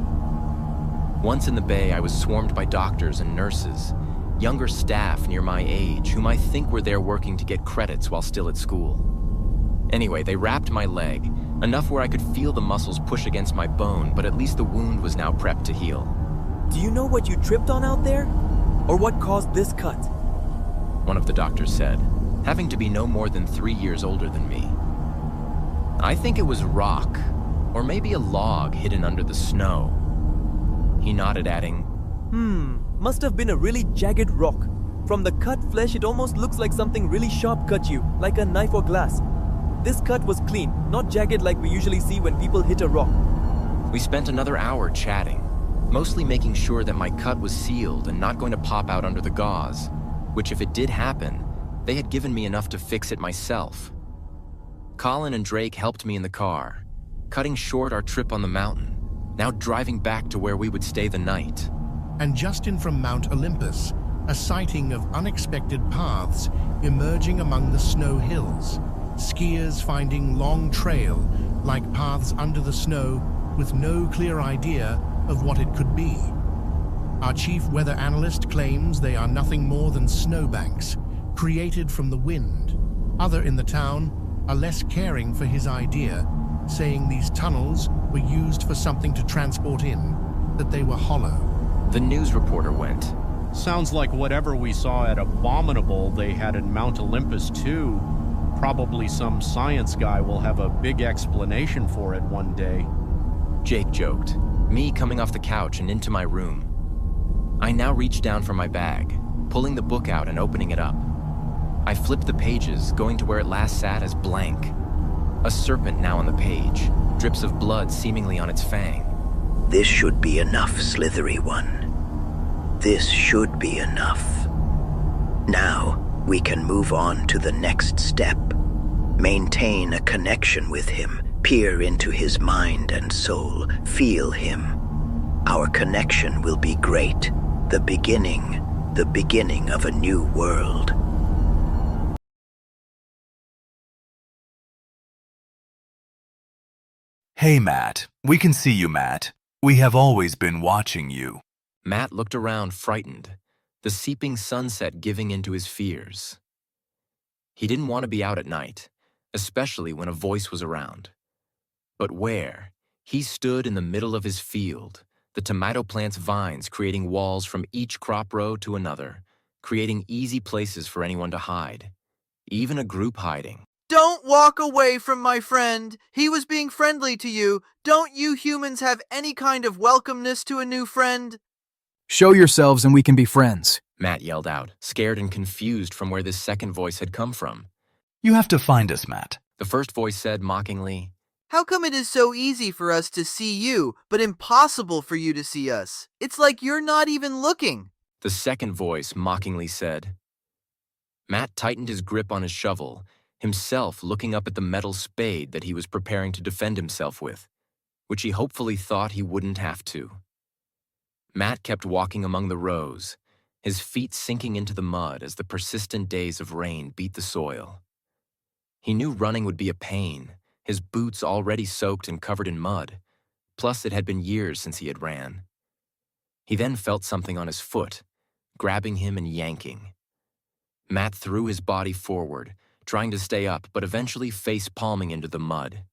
Once in the bay, I was swarmed by doctors and nurses, younger staff near my age whom I think were there working to get credits while still at school. Anyway, they wrapped my leg, enough where I could feel the muscles push against my bone, but at least the wound was now prepped to heal. Do you know what you tripped on out there? Or what caused this cut? One of the doctors said, having to be no more than 3 years older than me. I think it was rock, or maybe a log hidden under the snow. He nodded, adding, Must have been a really jagged rock. From the cut flesh, it almost looks like something really sharp cut you, like a knife or glass. This cut was clean, not jagged like we usually see when people hit a rock. We spent another hour chatting, mostly making sure that my cut was sealed and not going to pop out under the gauze, which if it did happen, they had given me enough to fix it myself. Colin and Drake helped me in the car, cutting short our trip on the mountain, now driving back to where we would stay the night. And just in from Mount Olympus, a sighting of unexpected paths emerging among the snow hills. Skiers finding long trail, like paths under the snow, with no clear idea of what it could be. Our chief weather analyst claims they are nothing more than snowbanks, created from the wind. Other in the town are less caring for his idea, saying these tunnels were used for something to transport in, that they were hollow. The news reporter went, Sounds like whatever we saw at Abominable they had in Mount Olympus too. Probably some science guy will have a big explanation for it one day. Jake joked, me coming off the couch and into my room. I now reached down for my bag, pulling the book out and opening it up. I flipped the pages, going to where it last sat as blank. A serpent now on the page, drips of blood seemingly on its fang. This should be enough, slithery one. This should be enough. Now, we can move on to the next step. Maintain a connection with him, peer into his mind and soul, feel him. Our connection will be great. The beginning of a new world. Hey, Matt. We can see you, Matt. We have always been watching you. Matt looked around frightened, the seeping sunset giving into his fears. He didn't want to be out at night, especially when a voice was around. But where? He stood in the middle of his field, the tomato plant's vines creating walls from each crop row to another, creating easy places for anyone to hide, even a group hiding. Don't walk away from my friend. He was being friendly to you. Don't you humans have any kind of welcomeness to a new friend? Show yourselves and we can be friends, Matt yelled out, scared and confused from where this second voice had come from. You have to find us, Matt. The first voice said mockingly, How come it is so easy for us to see you, but impossible for you to see us? It's like you're not even looking. The second voice mockingly said. Matt tightened his grip on his shovel, himself looking up at the metal spade that he was preparing to defend himself with, which he hopefully thought he wouldn't have to. Matt kept walking among the rows, his feet sinking into the mud as the persistent days of rain beat the soil. He knew running would be a pain, his boots already soaked and covered in mud, plus it had been years since he had ran. He then felt something on his foot, grabbing him and yanking. Matt threw his body forward, trying to stay up, but eventually face-palming into the mud.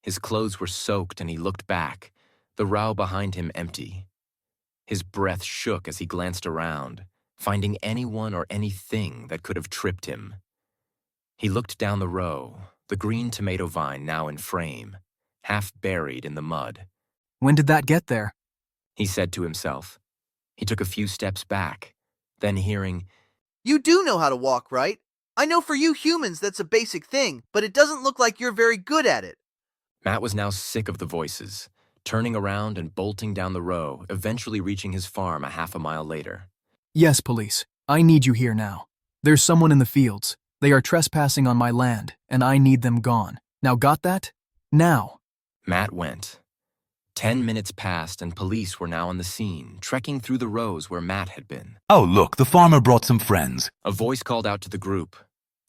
His clothes were soaked and he looked back, the row behind him empty. His breath shook as he glanced around, finding anyone or anything that could have tripped him. He looked down the row, the green tomato vine now in frame, half buried in the mud. When did that get there? He said to himself. He took a few steps back, then hearing, You do know how to walk, right? I know for you humans that's a basic thing, but it doesn't look like you're very good at it. Matt was now sick of the voices, turning around and bolting down the row, eventually reaching his farm a half a mile later. Yes, police. I need you here now. There's someone in the fields. They are trespassing on my land, and I need them gone. Now got that? Now. Matt went. 10 minutes passed and police were now on the scene, trekking through the rows where Matt had been. Oh, look, the farmer brought some friends. A voice called out to the group.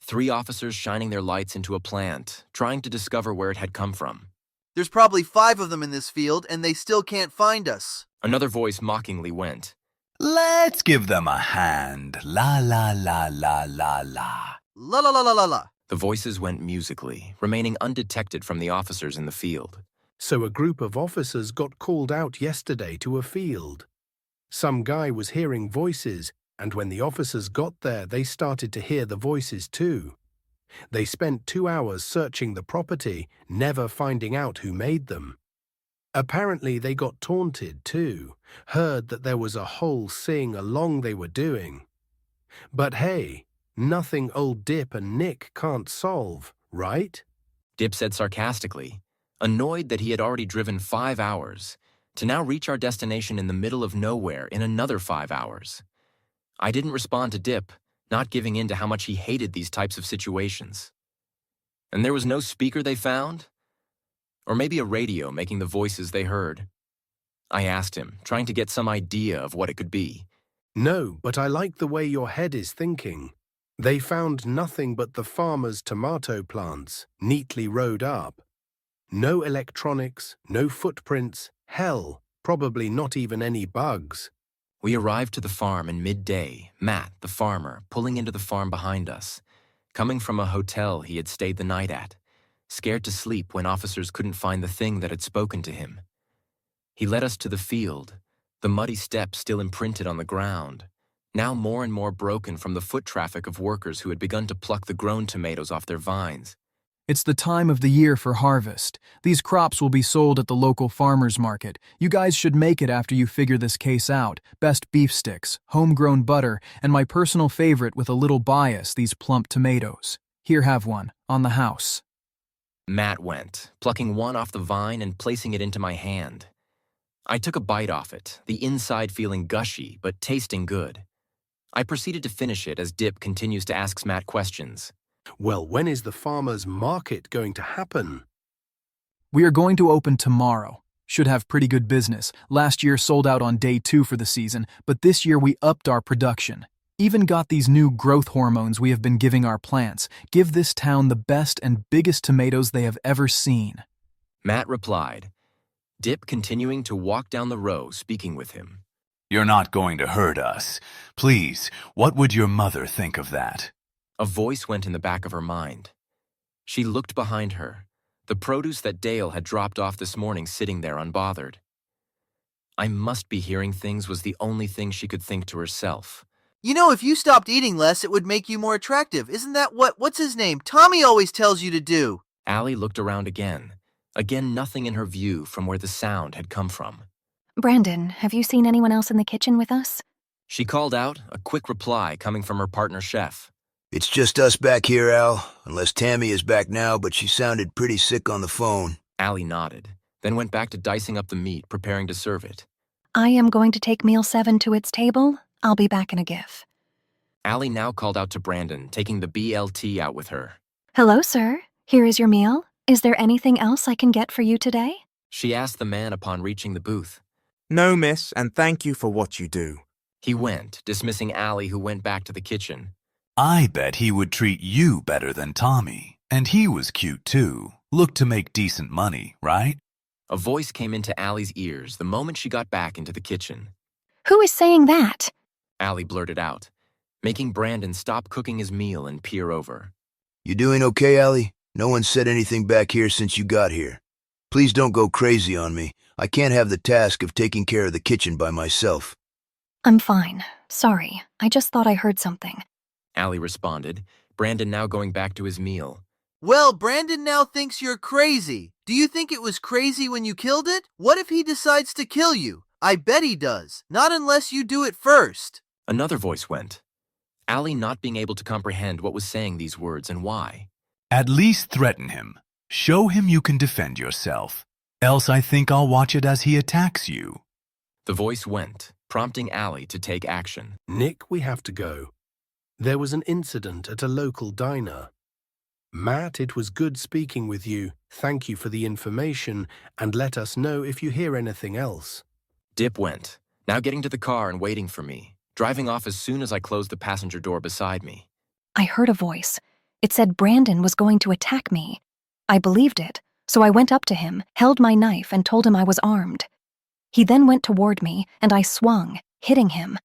3 officers shining their lights into a plant, trying to discover where it had come from. There's probably 5 of them in this field, and they still can't find us. Another voice mockingly went, Let's give them a hand. La la la la la la. La la la la la la. The voices went musically, remaining undetected from the officers in the field. So a group of officers got called out yesterday to a field. Some guy was hearing voices, and when the officers got there, they started to hear the voices too. They spent 2 hours searching the property, never finding out who made them. Apparently they got taunted too, heard that there was a whole sing-along they were doing. But hey, nothing old Dip and Nick can't solve, right? Dip said sarcastically, annoyed that he had already driven 5 hours, to now reach our destination in the middle of nowhere in another 5 hours. I didn't respond to Dip, not giving in to how much he hated these types of situations. And there was no speaker they found? Or maybe a radio making the voices they heard? I asked him, trying to get some idea of what it could be. No, but I like the way your head is thinking. They found nothing but the farmer's tomato plants, neatly rowed up. No electronics, no footprints, hell, probably not even any bugs. We arrived to the farm in midday, Matt, the farmer, pulling into the farm behind us, coming from a hotel he had stayed the night at, scared to sleep when officers couldn't find the thing that had spoken to him. He led us to the field, the muddy steps still imprinted on the ground, now more and more broken from the foot traffic of workers who had begun to pluck the grown tomatoes off their vines. It's the time of the year for harvest. These crops will be sold at the local farmer's market. You guys should make it after you figure this case out. Best beef sticks, homegrown butter, and my personal favorite with a little bias, these plump tomatoes. Here, have one, on the house. Matt went, plucking one off the vine and placing it into my hand. I took a bite off it, the inside feeling gushy, but tasting good. I proceeded to finish it as Dip continues to ask Matt questions. Well, when is the farmer's market going to happen? We are going to open tomorrow. Should have pretty good business. Last year sold out on day 2 for the season, but this year we upped our production. Even got these new growth hormones we have been giving our plants. Give this town the best and biggest tomatoes they have ever seen. Matt replied, Dip continuing to walk down the row, speaking with him. You're not going to hurt us. Please, what would your mother think of that? A voice went in the back of her mind. She looked behind her, the produce that Dale had dropped off this morning sitting there unbothered. I must be hearing things was the only thing she could think to herself. You know, if you stopped eating less, it would make you more attractive. Isn't that what's his name? Tommy always tells you to do. Allie looked around again. Again, nothing in her view from where the sound had come from. Brandon, have you seen anyone else in the kitchen with us? She called out, a quick reply coming from her partner chef. It's just us back here, Al, unless Tammy is back now, but she sounded pretty sick on the phone. Allie nodded, then went back to dicing up the meat, preparing to serve it. I am going to take meal 7 to its table. I'll be back in a GIF. Allie now called out to Brandon, taking the BLT out with her. Hello, sir. Here is your meal. Is there anything else I can get for you today? She asked the man upon reaching the booth. No, miss, and thank you for what you do. He went, dismissing Allie, who went back to the kitchen. I bet he would treat you better than Tommy. And he was cute too. Looked to make decent money, right? A voice came into Allie's ears the moment she got back into the kitchen. Who is saying that? Allie blurted out, making Brandon stop cooking his meal and peer over. You doing okay, Allie? No one said anything back here since you got here. Please don't go crazy on me. I can't have the task of taking care of the kitchen by myself. I'm fine. Sorry, I just thought I heard something. Allie responded, Brandon now going back to his meal. Well, Brandon now thinks you're crazy. Do you think it was crazy when you killed it? What if he decides to kill you? I bet he does. Not unless you do it first. Another voice went, Allie not being able to comprehend what was saying these words and why. At least threaten him. Show him you can defend yourself. Else I think I'll watch it as he attacks you. The voice went, prompting Allie to take action. Nick, we have to go. There was an incident at a local diner. Matt, it was good speaking with you. Thank you for the information, and let us know if you hear anything else. Dip went, now getting to the car and waiting for me, driving off as soon as I closed the passenger door beside me. I heard a voice. It said Brandon was going to attack me. I believed it, so I went up to him, held my knife, and told him I was armed. He then went toward me, and I swung, hitting him.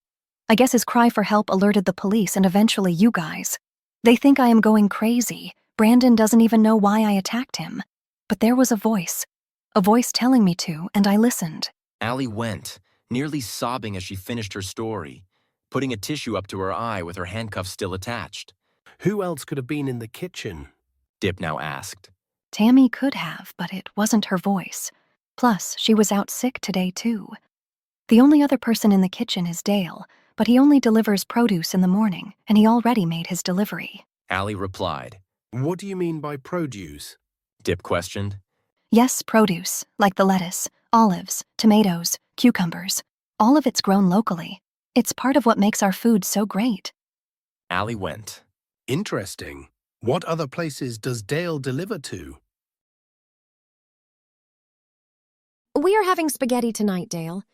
I guess his cry for help alerted the police and eventually you guys. They think I am going crazy. Brandon doesn't even know why I attacked him. But there was a voice telling me to, and I listened. Allie went, nearly sobbing as she finished her story, putting a tissue up to her eye with her handcuffs still attached. Who else could have been in the kitchen? Dip now asked. Tammy could have, but it wasn't her voice. Plus, she was out sick today too. The only other person in the kitchen is Dale, but he only delivers produce in the morning, and he already made his delivery. Allie replied. What do you mean by produce? Dip questioned. Yes, produce, like the lettuce, olives, tomatoes, cucumbers. All of it's grown locally. It's part of what makes our food so great. Allie went. Interesting. What other places does Dale deliver to? We are having spaghetti tonight, Dale.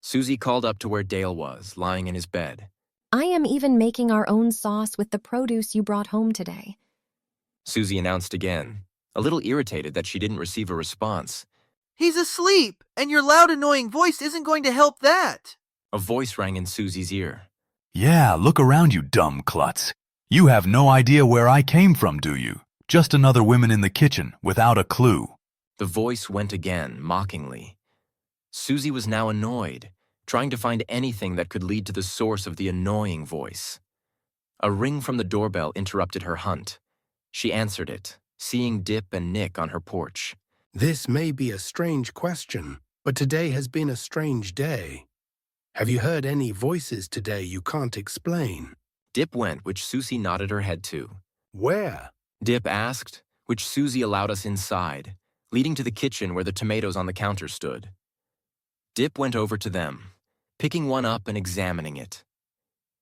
Susie called up to where Dale was, lying in his bed. I am even making our own sauce with the produce you brought home today. Susie announced again, a little irritated that she didn't receive a response. He's asleep, and your loud, annoying voice isn't going to help that. A voice rang in Susie's ear. Yeah, look around you, dumb klutz. You have no idea where I came from, do you? Just another woman in the kitchen, without a clue. The voice went again, mockingly. Susie was now annoyed, trying to find anything that could lead to the source of the annoying voice. A ring from the doorbell interrupted her hunt. She answered it, seeing Dip and Nick on her porch. This may be a strange question, but today has been a strange day. Have you heard any voices today you can't explain? Dip went, which Susie nodded her head to. Where? Dip asked, which Susie allowed us inside, leading to the kitchen where the tomatoes on the counter stood. Dip went over to them, picking one up and examining it.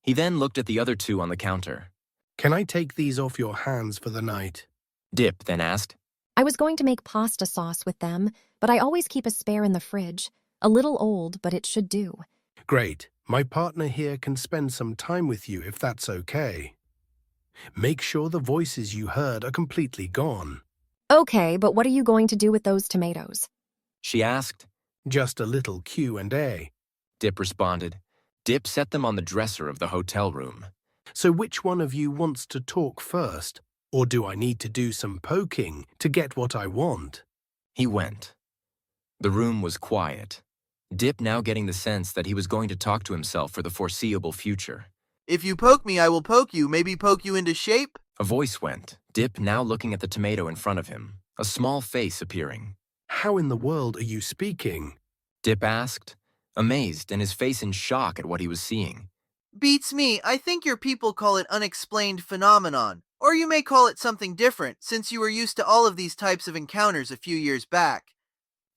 He then looked at the other two on the counter. Can I take these off your hands for the night? Dip then asked. I was going to make pasta sauce with them, but I always keep a spare in the fridge. A little old, but it should do. Great. My partner here can spend some time with you if that's okay. Make sure the voices you heard are completely gone. Okay, but what are you going to do with those tomatoes? She asked. Just a little Q&A. Dip responded. Dip set them on the dresser of the hotel room. So which one of you wants to talk first? Or do I need to do some poking to get what I want? He went. The room was quiet. Dip now getting the sense that he was going to talk to himself for the foreseeable future. If you poke me, I will poke you. Maybe poke you into shape? A voice went, Dip now looking at the tomato in front of him, a small face appearing. How in the world are you speaking? Dip asked, amazed and his face in shock at what he was seeing. Beats me. I think your people call it unexplained phenomenon. Or you may call it something different, since you were used to all of these types of encounters a few years back.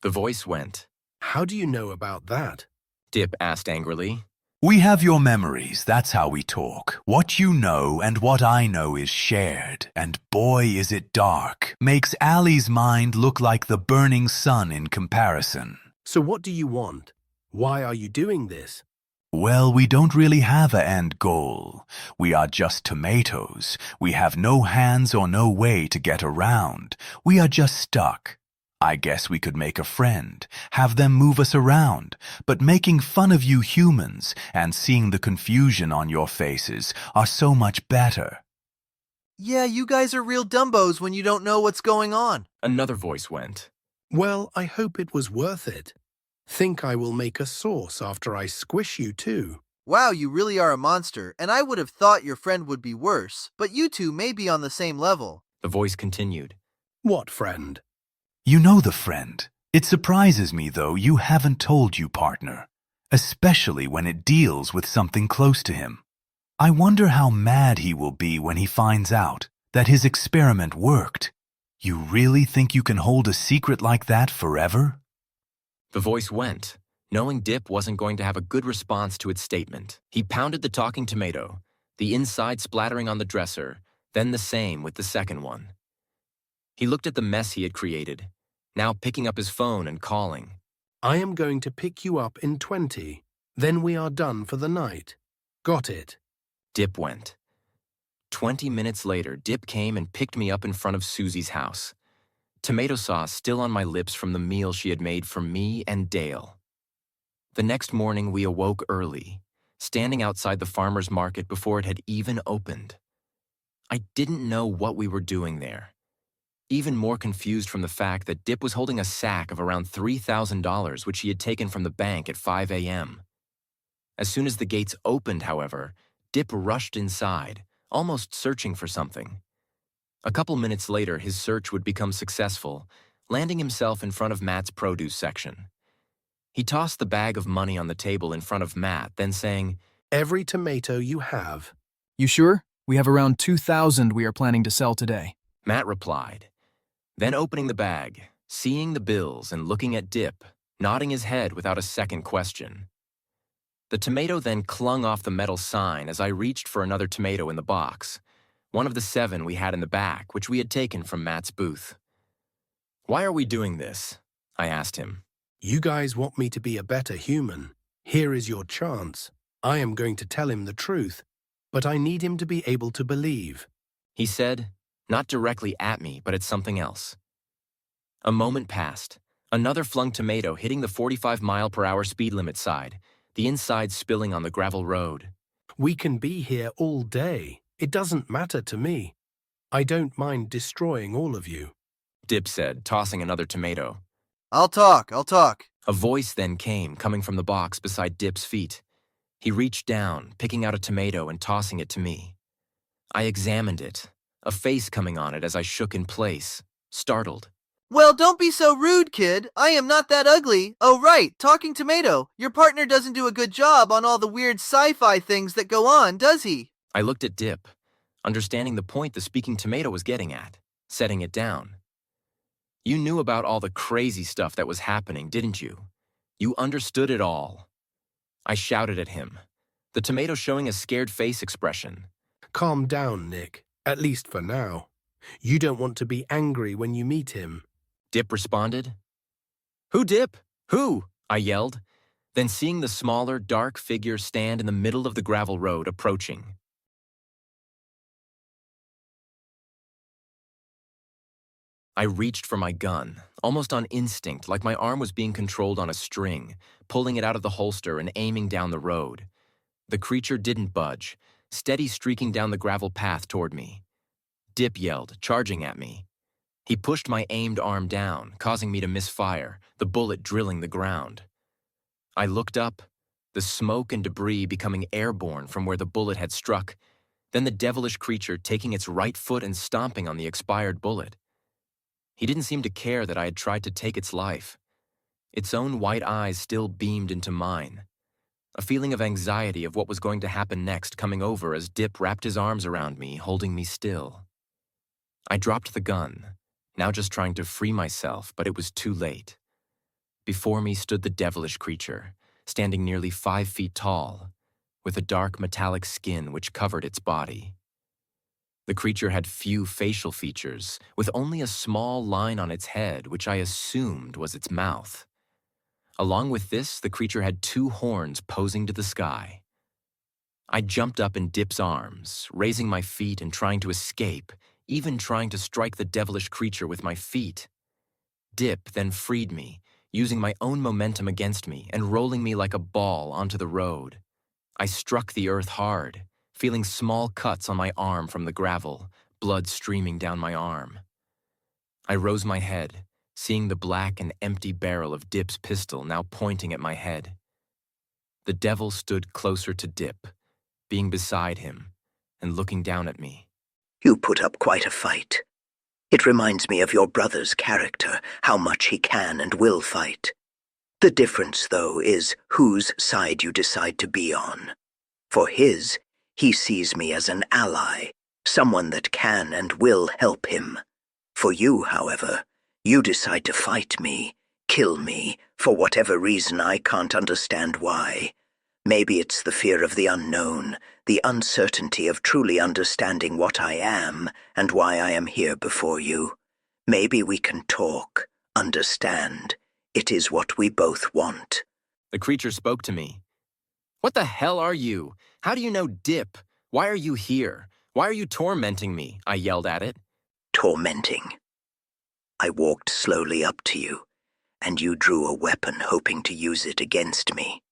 The voice went. How do you know about that? Dip asked angrily. We have your memories, that's how we talk. What you know and what I know is shared, and boy is it dark. Makes Allie's mind look like the burning sun in comparison. So what do you want? Why are you doing this? Well, we don't really have an end goal. We are just tomatoes. We have no hands or no way to get around. We are just stuck. I guess we could make a friend, have them move us around, but making fun of you humans and seeing the confusion on your faces are so much better. Yeah, you guys are real dumbos when you don't know what's going on. Another voice went. Well, I hope it was worth it. Think I will make a sauce after I squish you too. Wow, you really are a monster, and I would have thought your friend would be worse, but you two may be on the same level. The voice continued. What friend? You know the friend. It surprises me, though, you haven't told you, partner, especially when it deals with something close to him. I wonder how mad he will be when he finds out that his experiment worked. You really think you can hold a secret like that forever? The voice went, knowing Dip wasn't going to have a good response to its statement. He pounded the talking tomato, the inside splattering on the dresser, then the same with the second one. He looked at the mess he had created, now picking up his phone and calling. I am going to pick you up in 20. Then we are done for the night. Got it? Dip went. 20 minutes later, Dip came and picked me up in front of Susie's house. Tomato sauce still on my lips from the meal she had made for me and Dale. The next morning, we awoke early, standing outside the farmer's market before it had even opened. I didn't know what we were doing there. Even more confused from the fact that Dip was holding a sack of around $3,000 which he had taken from the bank at 5 a.m. As soon as the gates opened, however, Dip rushed inside, almost searching for something. A couple minutes later, his search would become successful, landing himself in front of Matt's produce section. He tossed the bag of money on the table in front of Matt, then saying, Every tomato you have. You sure? We have around 2,000 we are planning to sell today. Matt replied. Then opening the bag, seeing the bills and looking at Dip, nodding his head without a second question. The tomato then clung off the metal sign as I reached for another tomato in the box, one of the 7 we had in the back, which we had taken from Matt's booth. Why are we doing this? I asked him. You guys want me to be a better human. Here is your chance. I am going to tell him the truth, but I need him to be able to believe. He said, not directly at me, but at something else. A moment passed, another flung tomato hitting the 45-mile-per-hour speed limit side, the inside spilling on the gravel road. We can be here all day. It doesn't matter to me. I don't mind destroying all of you. Dip said, tossing another tomato. I'll talk. A voice then came, coming from the box beside Dip's feet. He reached down, picking out a tomato and tossing it to me. I examined it, a face coming on it as I shook in place, startled. Well, don't be so rude, kid. I am not that ugly. Oh, right, talking tomato. Your partner doesn't do a good job on all the weird sci-fi things that go on, does he? I looked at Dip, understanding the point the speaking tomato was getting at, setting it down. You knew about all the crazy stuff that was happening, didn't you? You understood it all. I shouted at him, the tomato showing a scared face expression. Calm down, Nick, at least for now. You don't want to be angry when you meet him. Dip responded. Who, Dip? Who? I yelled, then seeing the smaller, dark figure stand in the middle of the gravel road approaching. I reached for my gun, almost on instinct, like my arm was being controlled on a string, pulling it out of the holster and aiming down the road. The creature didn't budge, steady streaking down the gravel path toward me. Dip yelled, charging at me. He pushed my aimed arm down, causing me to misfire, the bullet drilling the ground. I looked up, the smoke and debris becoming airborne from where the bullet had struck, then the devilish creature taking its right foot and stomping on the expired bullet. He didn't seem to care that I had tried to take its life. Its own white eyes still beamed into mine. A feeling of anxiety of what was going to happen next coming over as Dip wrapped his arms around me, holding me still. I dropped the gun, now just trying to free myself, but it was too late. Before me stood the devilish creature, standing nearly 5 feet tall, with a dark metallic skin which covered its body. The creature had few facial features, with only a small line on its head, which I assumed was its mouth. Along with this, the creature had 2 horns posing to the sky. I jumped up in Dip's arms, raising my feet and trying to escape, even trying to strike the devilish creature with my feet. Dip then freed me, using my own momentum against me and rolling me like a ball onto the road. I struck the earth hard, feeling small cuts on my arm from the gravel, blood streaming down my arm. I rose my head, seeing the black and empty barrel of Dip's pistol now pointing at my head. The devil stood closer to Dip, being beside him and looking down at me. You put up quite a fight. It reminds me of your brother's character, how much he can and will fight. The difference, though, is whose side you decide to be on. For his, he sees me as an ally, someone that can and will help him. For you, however, you decide to fight me, kill me, for whatever reason I can't understand why. Maybe it's the fear of the unknown, the uncertainty of truly understanding what I am and why I am here before you. Maybe we can talk, understand. It is what we both want. The creature spoke to me. What the hell are you? How do you know Dip? Why are you here? Why are you tormenting me? I yelled at it. Tormenting. I walked slowly up to you, and you drew a weapon hoping to use it against me.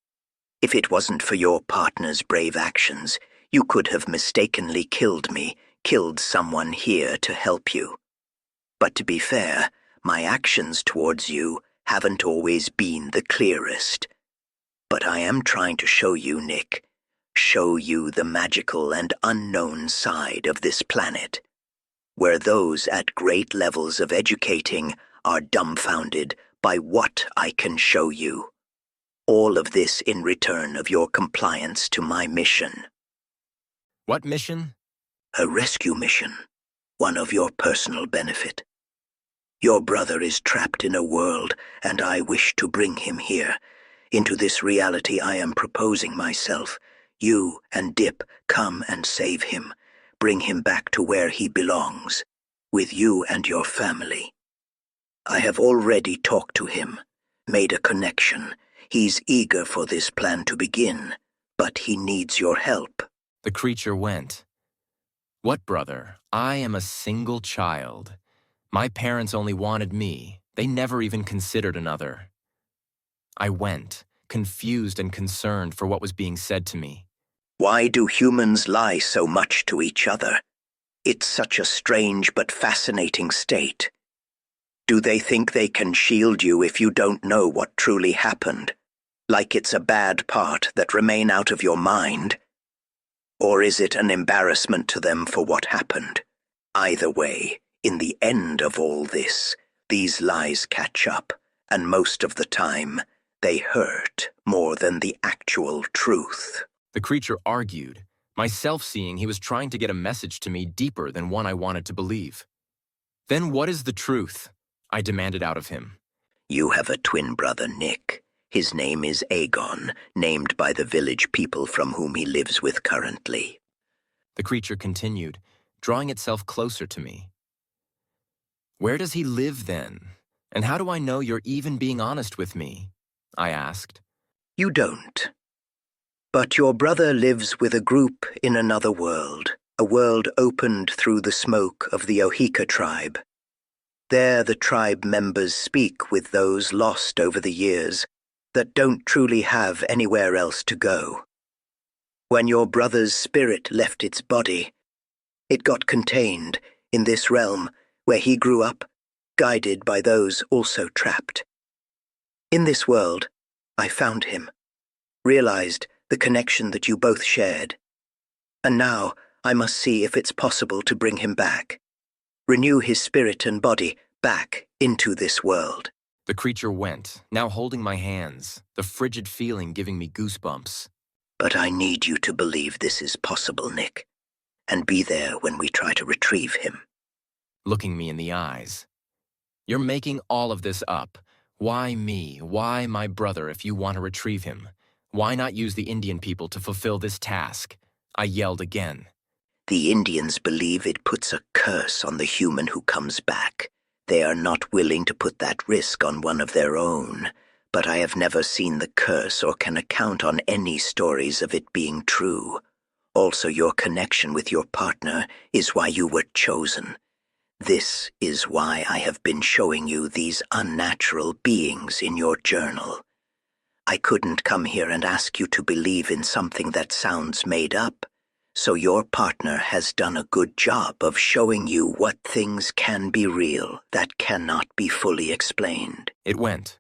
If it wasn't for your partner's brave actions, you could have mistakenly killed me, killed someone here to help you. But to be fair, my actions towards you haven't always been the clearest. But I am trying to show you, Nick, show you the magical and unknown side of this planet, where those at great levels of educating are dumbfounded by what I can show you. All of this in return of your compliance to my mission. What mission? A rescue mission, one of your personal benefit. Your brother is trapped in a world, and I wish to bring him here. Into this reality I am proposing myself. You and Dip come and save him. Bring him back to where he belongs, with you and your family. I have already talked to him, made a connection. He's eager for this plan to begin, but he needs your help. The creature went. What brother? I am a single child. My parents only wanted me. They never even considered another. I went, confused and concerned for what was being said to me. Why do humans lie so much to each other? It's such a strange but fascinating state. Do they think they can shield you if you don't know what truly happened? Like it's a bad part that remain out of your mind? Or is it an embarrassment to them for what happened? Either way, in the end of all this, these lies catch up, and most of the time, they hurt more than the actual truth. The creature argued, myself seeing he was trying to get a message to me deeper than one I wanted to believe. Then what is the truth? I demanded out of him. You have a twin brother, Nick. His name is Aegon, named by the village people from whom he lives with currently. The creature continued, drawing itself closer to me. Where does he live then? And how do I know you're even being honest with me? I asked. You don't. But your brother lives with a group in another world, a world opened through the smoke of the Ohika tribe. There the tribe members speak with those lost over the years that don't truly have anywhere else to go. When your brother's spirit left its body, it got contained in this realm where he grew up, guided by those also trapped. In this world, I found him, realized the connection that you both shared. And now I must see if it's possible to bring him back, renew his spirit and body back into this world. The creature went, now holding my hands, the frigid feeling giving me goosebumps. But I need you to believe this is possible, Nick, and be there when we try to retrieve him. Looking me in the eyes. You're making all of this up. Why me? Why my brother if you want to retrieve him? Why not use the Indian people to fulfill this task? I yelled again. The Indians believe it puts a curse on the human who comes back. They are not willing to put that risk on one of their own, but I have never seen the curse or can account on any stories of it being true. Also, your connection with your partner is why you were chosen. This is why I have been showing you these unnatural beings in your journal. I couldn't come here and ask you to believe in something that sounds made up. So your partner has done a good job of showing you what things can be real that cannot be fully explained. It went.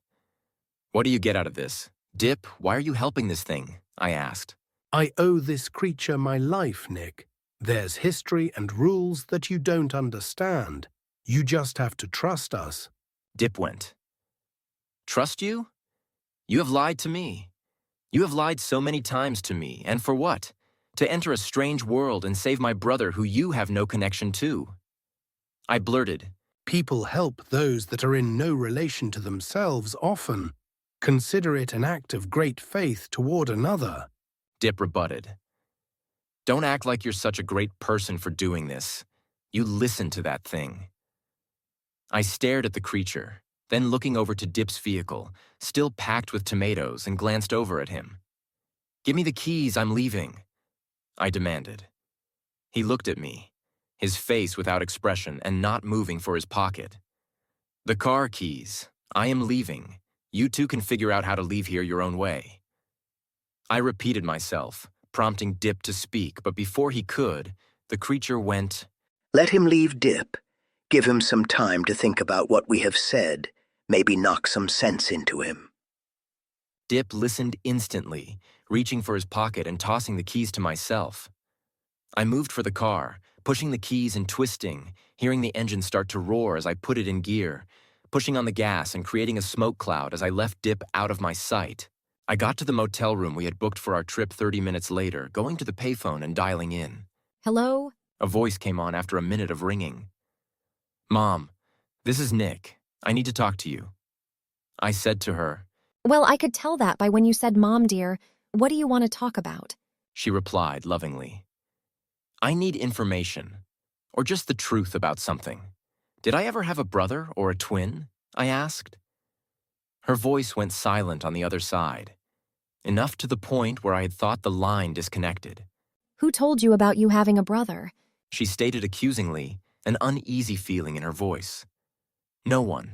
What do you get out of this? Dip, why are you helping this thing? I asked. I owe this creature my life, Nick. There's history and rules that you don't understand. You just have to trust us. Dip went. Trust you? You have lied to me. You have lied so many times to me, and for what? To enter a strange world and save my brother who you have no connection to. I blurted. People help those that are in no relation to themselves often. Consider it an act of great faith toward another. Dip rebutted. Don't act like you're such a great person for doing this. You listen to that thing. I stared at the creature, then looking over to Dip's vehicle, still packed with tomatoes, and glanced over at him. Give me the keys, I'm leaving, I demanded. He looked at me, his face without expression and not moving for his pocket. The car keys. I am leaving. You two can figure out how to leave here your own way. I repeated myself, prompting Dip to speak, but before he could, the creature went, Let him leave Dip. Give him some time to think about what we have said. Maybe knock some sense into him. Dip listened instantly, reaching for his pocket and tossing the keys to myself. I moved for the car, pushing the keys and twisting, hearing the engine start to roar as I put it in gear, pushing on the gas and creating a smoke cloud as I left Dip out of my sight. I got to the motel room we had booked for our trip 30 minutes later, going to the payphone and dialing in. Hello? A voice came on after a minute of ringing. Mom, this is Nick. I need to talk to you. I said to her. Well, I could tell that by when you said, Mom, dear. What do you want to talk about? She replied lovingly. I need information, or just the truth about something. Did I ever have a brother or a twin? I asked. Her voice went silent on the other side, enough to the point where I had thought the line disconnected. Who told you about you having a brother? She stated accusingly, an uneasy feeling in her voice. No one.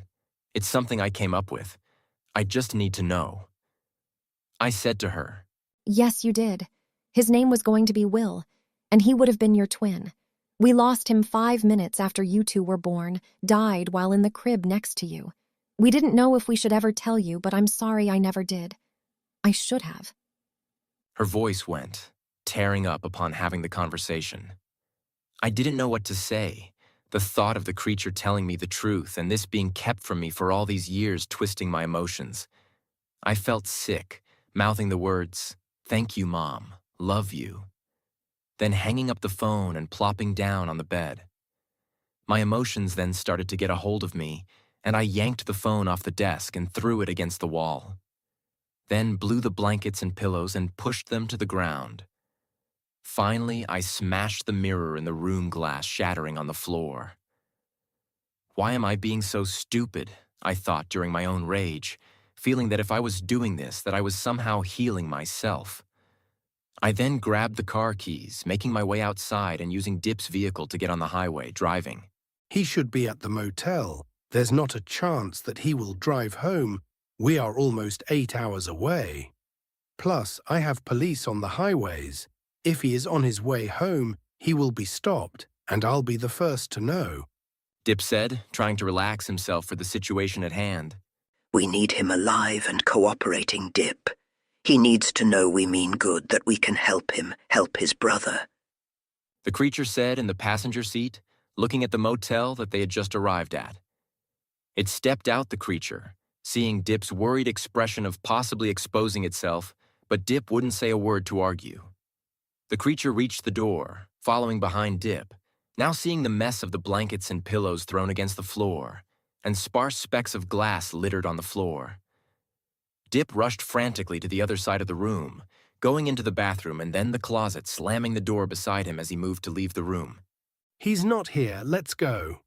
It's something I came up with. I just need to know. I said to her. Yes, you did. His name was going to be Will, and he would have been your twin. We lost him 5 minutes after you two were born, died while in the crib next to you. We didn't know if we should ever tell you, but I'm sorry I never did. I should have. Her voice went, tearing up upon having the conversation. I didn't know what to say. The thought of the creature telling me the truth and this being kept from me for all these years twisting my emotions. I felt sick, mouthing the words, "Thank you, Mom. Love you." Then hanging up the phone and plopping down on the bed. My emotions then started to get a hold of me, and I yanked the phone off the desk and threw it against the wall. Then blew the blankets and pillows and pushed them to the ground. Finally, I smashed the mirror in the room glass, shattering on the floor. Why am I being so stupid? I thought during my own rage, feeling that if I was doing this, that I was somehow healing myself. I then grabbed the car keys, making my way outside and using Dip's vehicle to get on the highway, driving. He should be at the motel. There's not a chance that he will drive home. We are almost 8 hours away. Plus, I have police on the highways. If he is on his way home, he will be stopped, and I'll be the first to know. Dip said, trying to relax himself for the situation at hand. We need him alive and cooperating, Dip. He needs to know we mean good, that we can help him, help his brother. The creature said in the passenger seat, looking at the motel that they had just arrived at. It stepped out the creature, seeing Dip's worried expression of possibly exposing itself, but Dip wouldn't say a word to argue. The creature reached the door, following behind Dip, now seeing the mess of the blankets and pillows thrown against the floor, and sparse specks of glass littered on the floor. Dip rushed frantically to the other side of the room, going into the bathroom and then the closet, slamming the door beside him as he moved to leave the room. He's not here. Let's go.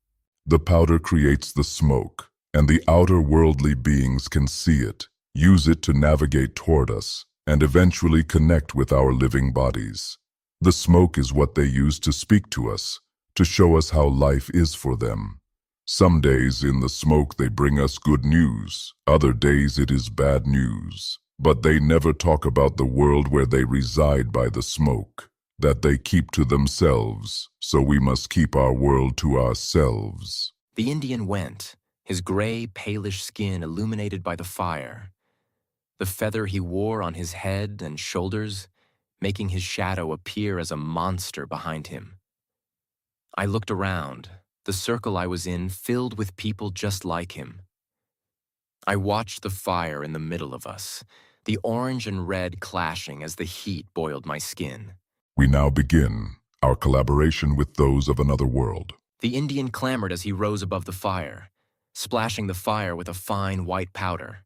The powder creates the smoke, and the outer worldly beings can see it, use it to navigate toward us, and eventually connect with our living bodies. The smoke is what they use to speak to us, to show us how life is for them. Some days in the smoke they bring us good news, other days it is bad news. But they never talk about the world where they reside by the smoke, that they keep to themselves, so we must keep our world to ourselves. The Indian went, his gray, palish skin illuminated by the fire. The feather he wore on his head and shoulders, making his shadow appear as a monster behind him. I looked around, the circle I was in filled with people just like him. I watched the fire in the middle of us, the orange and red clashing as the heat boiled my skin. We now begin our collaboration with those of another world. The Indian clamored as he rose above the fire, splashing the fire with a fine white powder.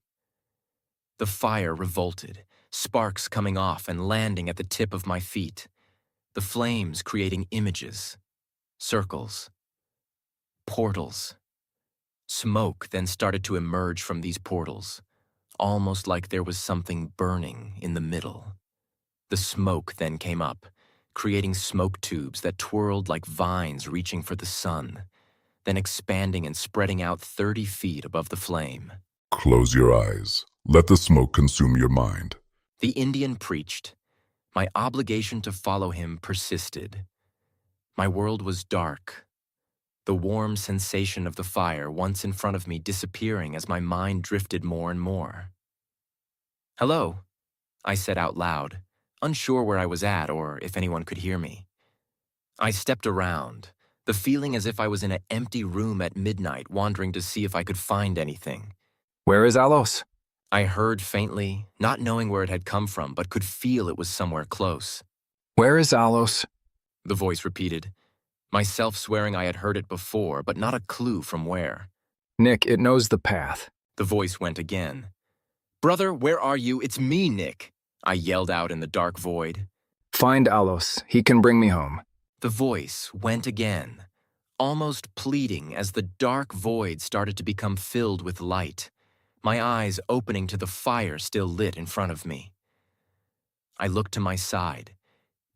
The fire revolted, sparks coming off and landing at the tip of my feet, the flames creating images, circles, portals. Smoke then started to emerge from these portals, almost like there was something burning in the middle. The smoke then came up, creating smoke tubes that twirled like vines reaching for the sun, then expanding and spreading out 30 feet above the flame. Close your eyes. Let the smoke consume your mind. The Indian preached. My obligation to follow him persisted. My world was dark, the warm sensation of the fire once in front of me disappearing as my mind drifted more and more. "Hello," I said out loud, unsure where I was at or if anyone could hear me. I stepped around, the feeling as if I was in an empty room at midnight wandering to see if I could find anything. Where is Alos? I heard faintly, not knowing where it had come from, but could feel it was somewhere close. Where is Alos? The voice repeated, myself swearing I had heard it before, but not a clue from where. Nick, it knows the path. The voice went again. "Brother, where are you? It's me, Nick," I yelled out in the dark void. Find Alos. He can bring me home. The voice went again, almost pleading as the dark void started to become filled with light, my eyes opening to the fire still lit in front of me. I looked to my side,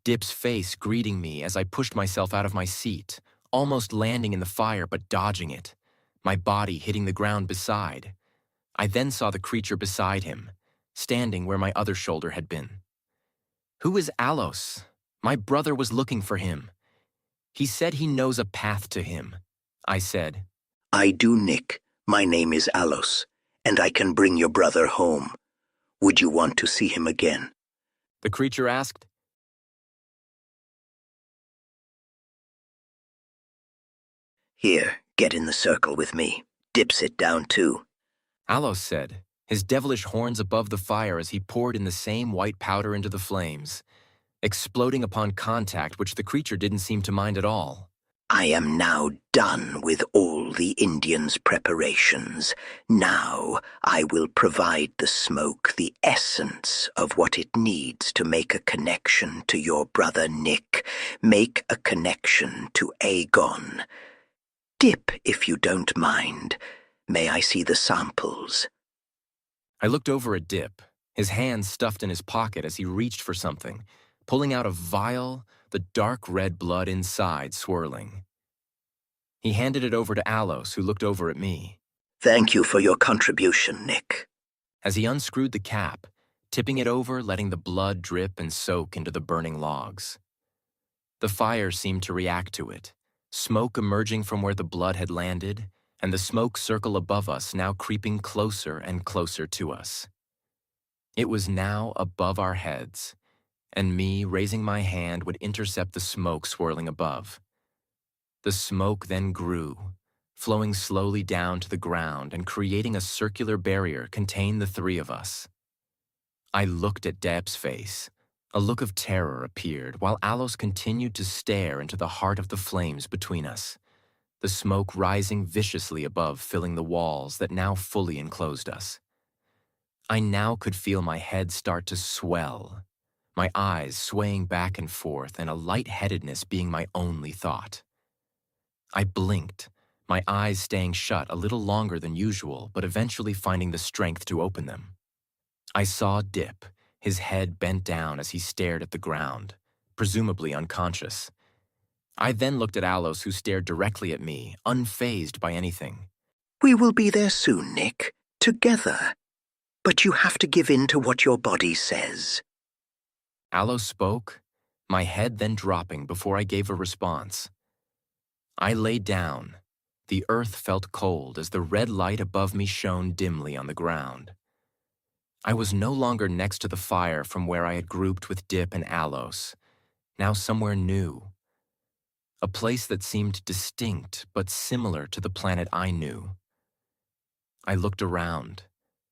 Dip's face greeting me as I pushed myself out of my seat, almost landing in the fire but dodging it, my body hitting the ground beside. I then saw the creature beside him, standing where my other shoulder had been. "Who is Alos? My brother was looking for him. He said he knows a path to him," I said. "I do, Nick. My name is Alos, and I can bring your brother home. Would you want to see him again?" The creature asked. "Here, get in the circle with me. Dip sit down too." Alos said, his devilish horns above the fire as he poured in the same white powder into the flames, exploding upon contact which the creature didn't seem to mind at all. "I am now done with all the Indians' preparations. Now I will provide the smoke the essence of what it needs to make a connection to your brother Nick, make a connection to Aegon. Dip, if you don't mind. May I see the samples?" I looked over at Dip, his hands stuffed in his pocket as he reached for something, pulling out a vial, the dark red blood inside swirling. He handed it over to Alos, who looked over at me. "Thank you for your contribution, Nick." As he unscrewed the cap, tipping it over, letting the blood drip and soak into the burning logs. The fire seemed to react to it, smoke emerging from where the blood had landed, and the smoke circle above us now creeping closer and closer to us. It was now above our heads, and me raising my hand would intercept the smoke swirling above. The smoke then grew, flowing slowly down to the ground and creating a circular barrier contained the three of us. I looked at Dip's face. A look of terror appeared while Alos continued to stare into the heart of the flames between us, the smoke rising viciously above, filling the walls that now fully enclosed us. I now could feel my head start to swell, my eyes swaying back and forth and a lightheadedness being my only thought. I blinked, my eyes staying shut a little longer than usual, but eventually finding the strength to open them. I saw Dip, his head bent down as he stared at the ground, presumably unconscious. I then looked at Alos, who stared directly at me, unfazed by anything. "We will be there soon, Nick. Together. But you have to give in to what your body says." Alos spoke, my head then dropping before I gave a response. I lay down. The earth felt cold as the red light above me shone dimly on the ground. I was no longer next to the fire from where I had grouped with Dip and Alos, now somewhere new. a place that seemed distinct but similar to the planet I knew. I looked around,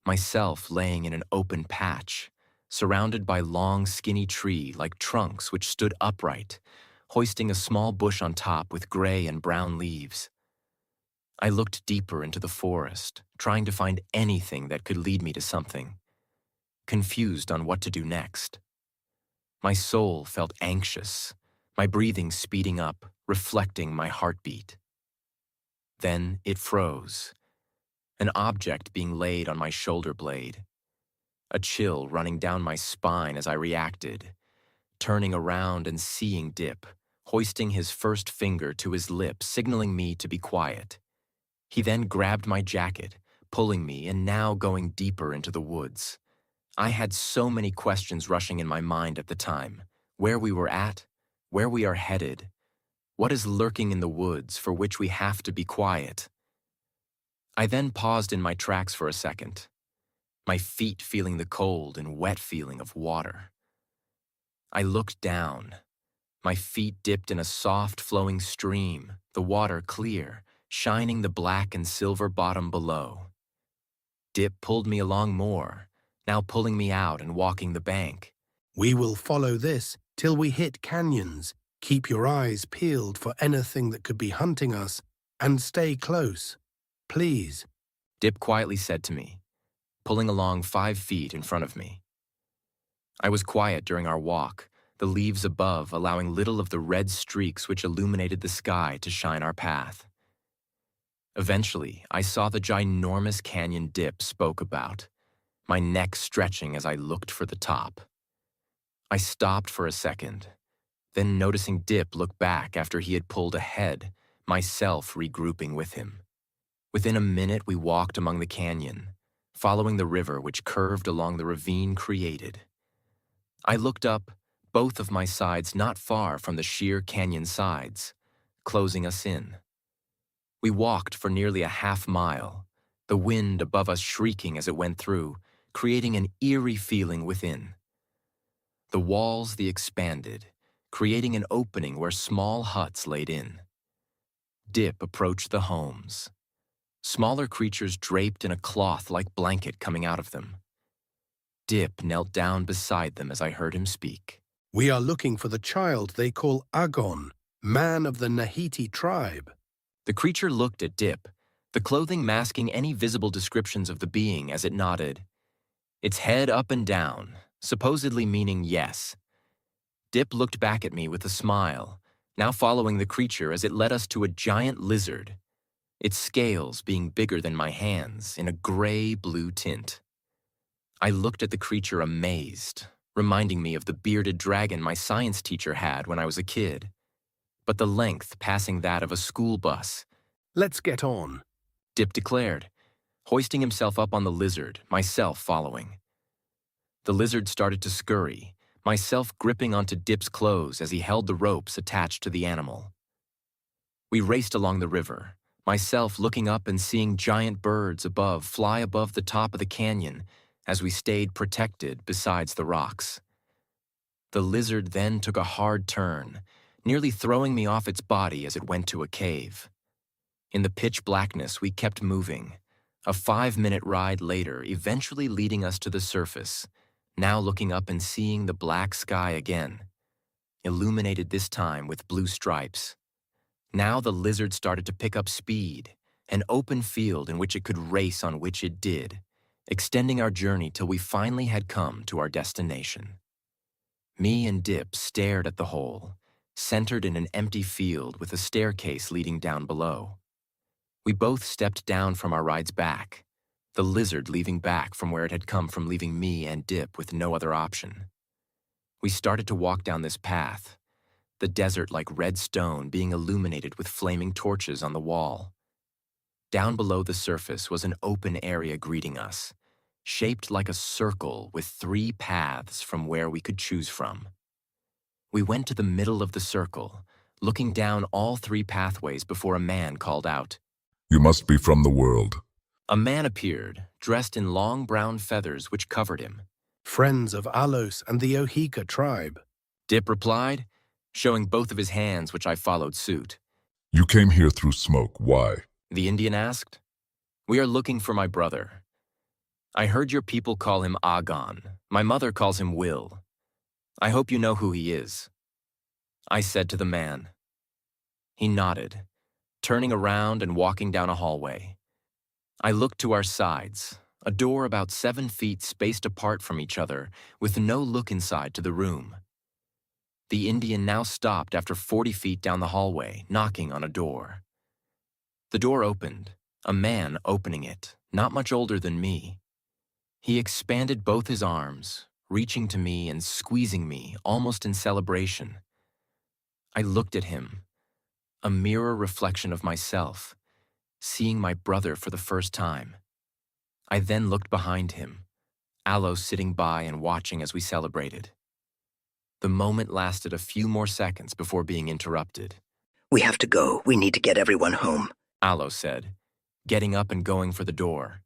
myself laying in an open patch, surrounded by long, skinny tree-like trunks which stood upright, hoisting a small bush on top with gray and brown leaves. I looked deeper into the forest, trying to find anything that could lead me to something, confused on what to do next. My soul felt anxious, my breathing speeding up, reflecting my heartbeat. Then it froze, an object being laid on my shoulder blade, a chill running down my spine as I reacted, turning around and seeing Dip, hoisting his first finger to his lip, signaling me to be quiet. He then grabbed my jacket, pulling me and now going deeper into the woods. I had so many questions rushing in my mind at the time. Where we were at, where we are headed, what is lurking in the woods for which we have to be quiet. I then paused in my tracks for a second, my feet feeling the cold and wet feeling of water. I looked down. My feet dipped in a soft flowing stream, the water clear, shining the black and silver bottom below. Dip pulled me along more, now pulling me out and walking the bank. We will follow this till we hit canyons. Keep your eyes peeled for anything that could be hunting us, and stay close. Please. Dip quietly said to me, pulling along 5 feet in front of me. I was quiet during our walk, the leaves above allowing little of the red streaks which illuminated the sky to shine our path. Eventually, I saw the ginormous canyon Dip spoke about, my neck stretching as I looked for the top. I stopped for a second, then noticing Dip look back after he had pulled ahead, myself regrouping with him. Within a minute, we walked among the canyon, following the river which curved along the ravine created. I looked up, both of my sides not far from the sheer canyon sides, closing us in. We walked for nearly a half-mile, the wind above us shrieking as it went through, creating an eerie feeling within. The walls expanded, creating an opening where small huts laid in. Dip approached the homes, smaller creatures draped in a cloth-like blanket coming out of them. Dip knelt down beside them as I heard him speak. We are looking for the child they call Agon, man of the Nahiti tribe. The creature looked at Dip, the clothing masking any visible descriptions of the being as it nodded, its head up and down, supposedly meaning yes. Dip looked back at me with a smile, now following the creature as it led us to a giant lizard, its scales being bigger than my hands in a gray-blue tint. I looked at the creature amazed, reminding me of the bearded dragon my science teacher had when I was a kid, but the length passing that of a school bus. Let's get on, Dip declared, hoisting himself up on the lizard, myself following. The lizard started to scurry, myself gripping onto Dip's clothes as he held the ropes attached to the animal. We raced along the river, myself looking up and seeing giant birds above fly above the top of the canyon as we stayed protected besides the rocks. The lizard then took a hard turn, nearly throwing me off its body as it went to a cave. In the pitch blackness, we kept moving, a 5-minute ride later eventually leading us to the surface, now looking up and seeing the black sky again, illuminated this time with blue stripes. Now the lizard started to pick up speed, an open field in which it could race on which it did, extending our journey till we finally had come to our destination. Me and Dip stared at the hole, centered in an empty field with a staircase leading down below. We both stepped down from our rides back, the lizard leaving back from where it had come from, leaving me and Dip with no other option. We started to walk down this path, the desert like red stone being illuminated with flaming torches on the wall. Down below the surface was an open area greeting us, shaped like a circle with 3 paths from where we could choose from. We went to the middle of the circle, looking down all 3 pathways before a man called out, "You must be from the world." A man appeared, dressed in long brown feathers which covered him. Friends of Alos and the Ohika tribe. Dip replied, showing both of his hands, which I followed suit. You came here through smoke. Why? The Indian asked. We are looking for my brother. I heard your people call him Agon. My mother calls him Will. I hope you know who he is. I said to the man. He nodded, turning around and walking down a hallway. I looked to our sides, a door about 7 feet spaced apart from each other, with no look inside to the room. The Indian now stopped after 40 feet down the hallway, knocking on a door. The door opened, a man opening it, not much older than me. He expanded both his arms, reaching to me and squeezing me, almost in celebration. I looked at him, a mirror reflection of myself, seeing my brother for the first time. I then looked behind him, Aloe sitting by and watching as we celebrated. The moment lasted a few more seconds before being interrupted. We have to go. We need to get everyone home, Aloe said, getting up and going for the door.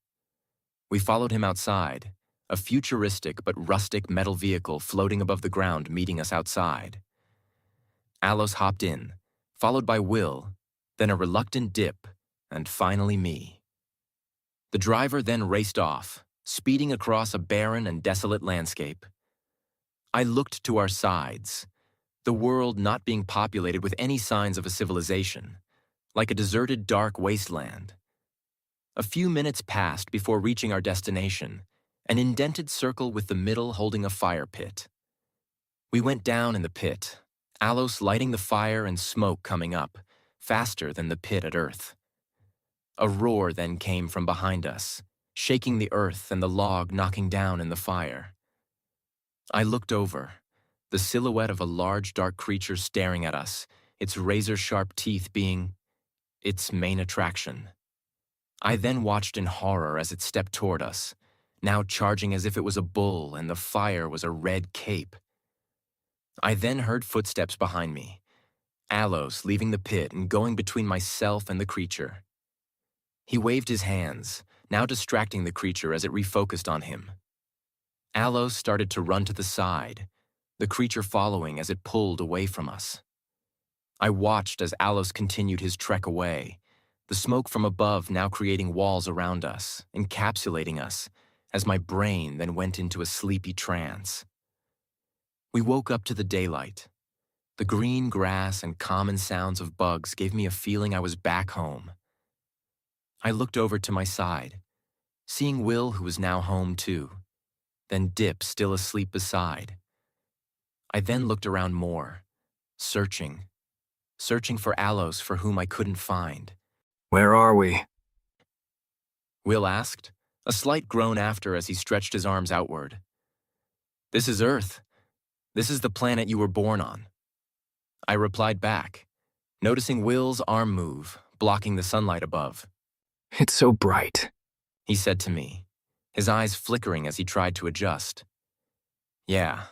We followed him outside, a futuristic but rustic metal vehicle floating above the ground meeting us outside. Aloe hopped in, followed by Will, then a reluctant Dip, and finally me. The driver then raced off, speeding across a barren and desolate landscape. I looked to our sides, the world not being populated with any signs of a civilization, like a deserted dark wasteland. A few minutes passed before reaching our destination, an indented circle with the middle holding a fire pit. We went down in the pit, Aloe lighting the fire and smoke coming up, faster than the pit at Earth. A roar then came from behind us, shaking the earth and the log knocking down in the fire. I looked over, the silhouette of a large dark creature staring at us, its razor-sharp teeth being its main attraction. I then watched in horror as it stepped toward us, now charging as if it was a bull and the fire was a red cape. I then heard footsteps behind me, Aloe leaving the pit and going between myself and the creature. He waved his hands, now distracting the creature as it refocused on him. Aloe started to run to the side, the creature following as it pulled away from us. I watched as Aloe continued his trek away, the smoke from above now creating walls around us, encapsulating us, as my brain then went into a sleepy trance. We woke up to the daylight. The green grass and common sounds of bugs gave me a feeling I was back home. I looked over to my side, seeing Will, who was now home too, then Dip still asleep beside. I then looked around more, searching for Aloe for whom I couldn't find. Where are we? Will asked, a slight groan after as he stretched his arms outward. This is Earth. This is the planet you were born on. I replied back, noticing Will's arm move, blocking the sunlight above. It's so bright, he said to me, his eyes flickering as he tried to adjust. Yeah,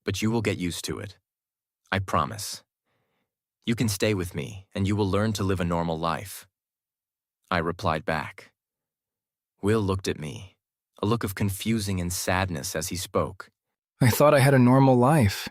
but you will get used to it. I promise. You can stay with me, and you will learn to live a normal life. I replied back. Will looked at me, a look of confusing and sadness as he spoke. I thought I had a normal life.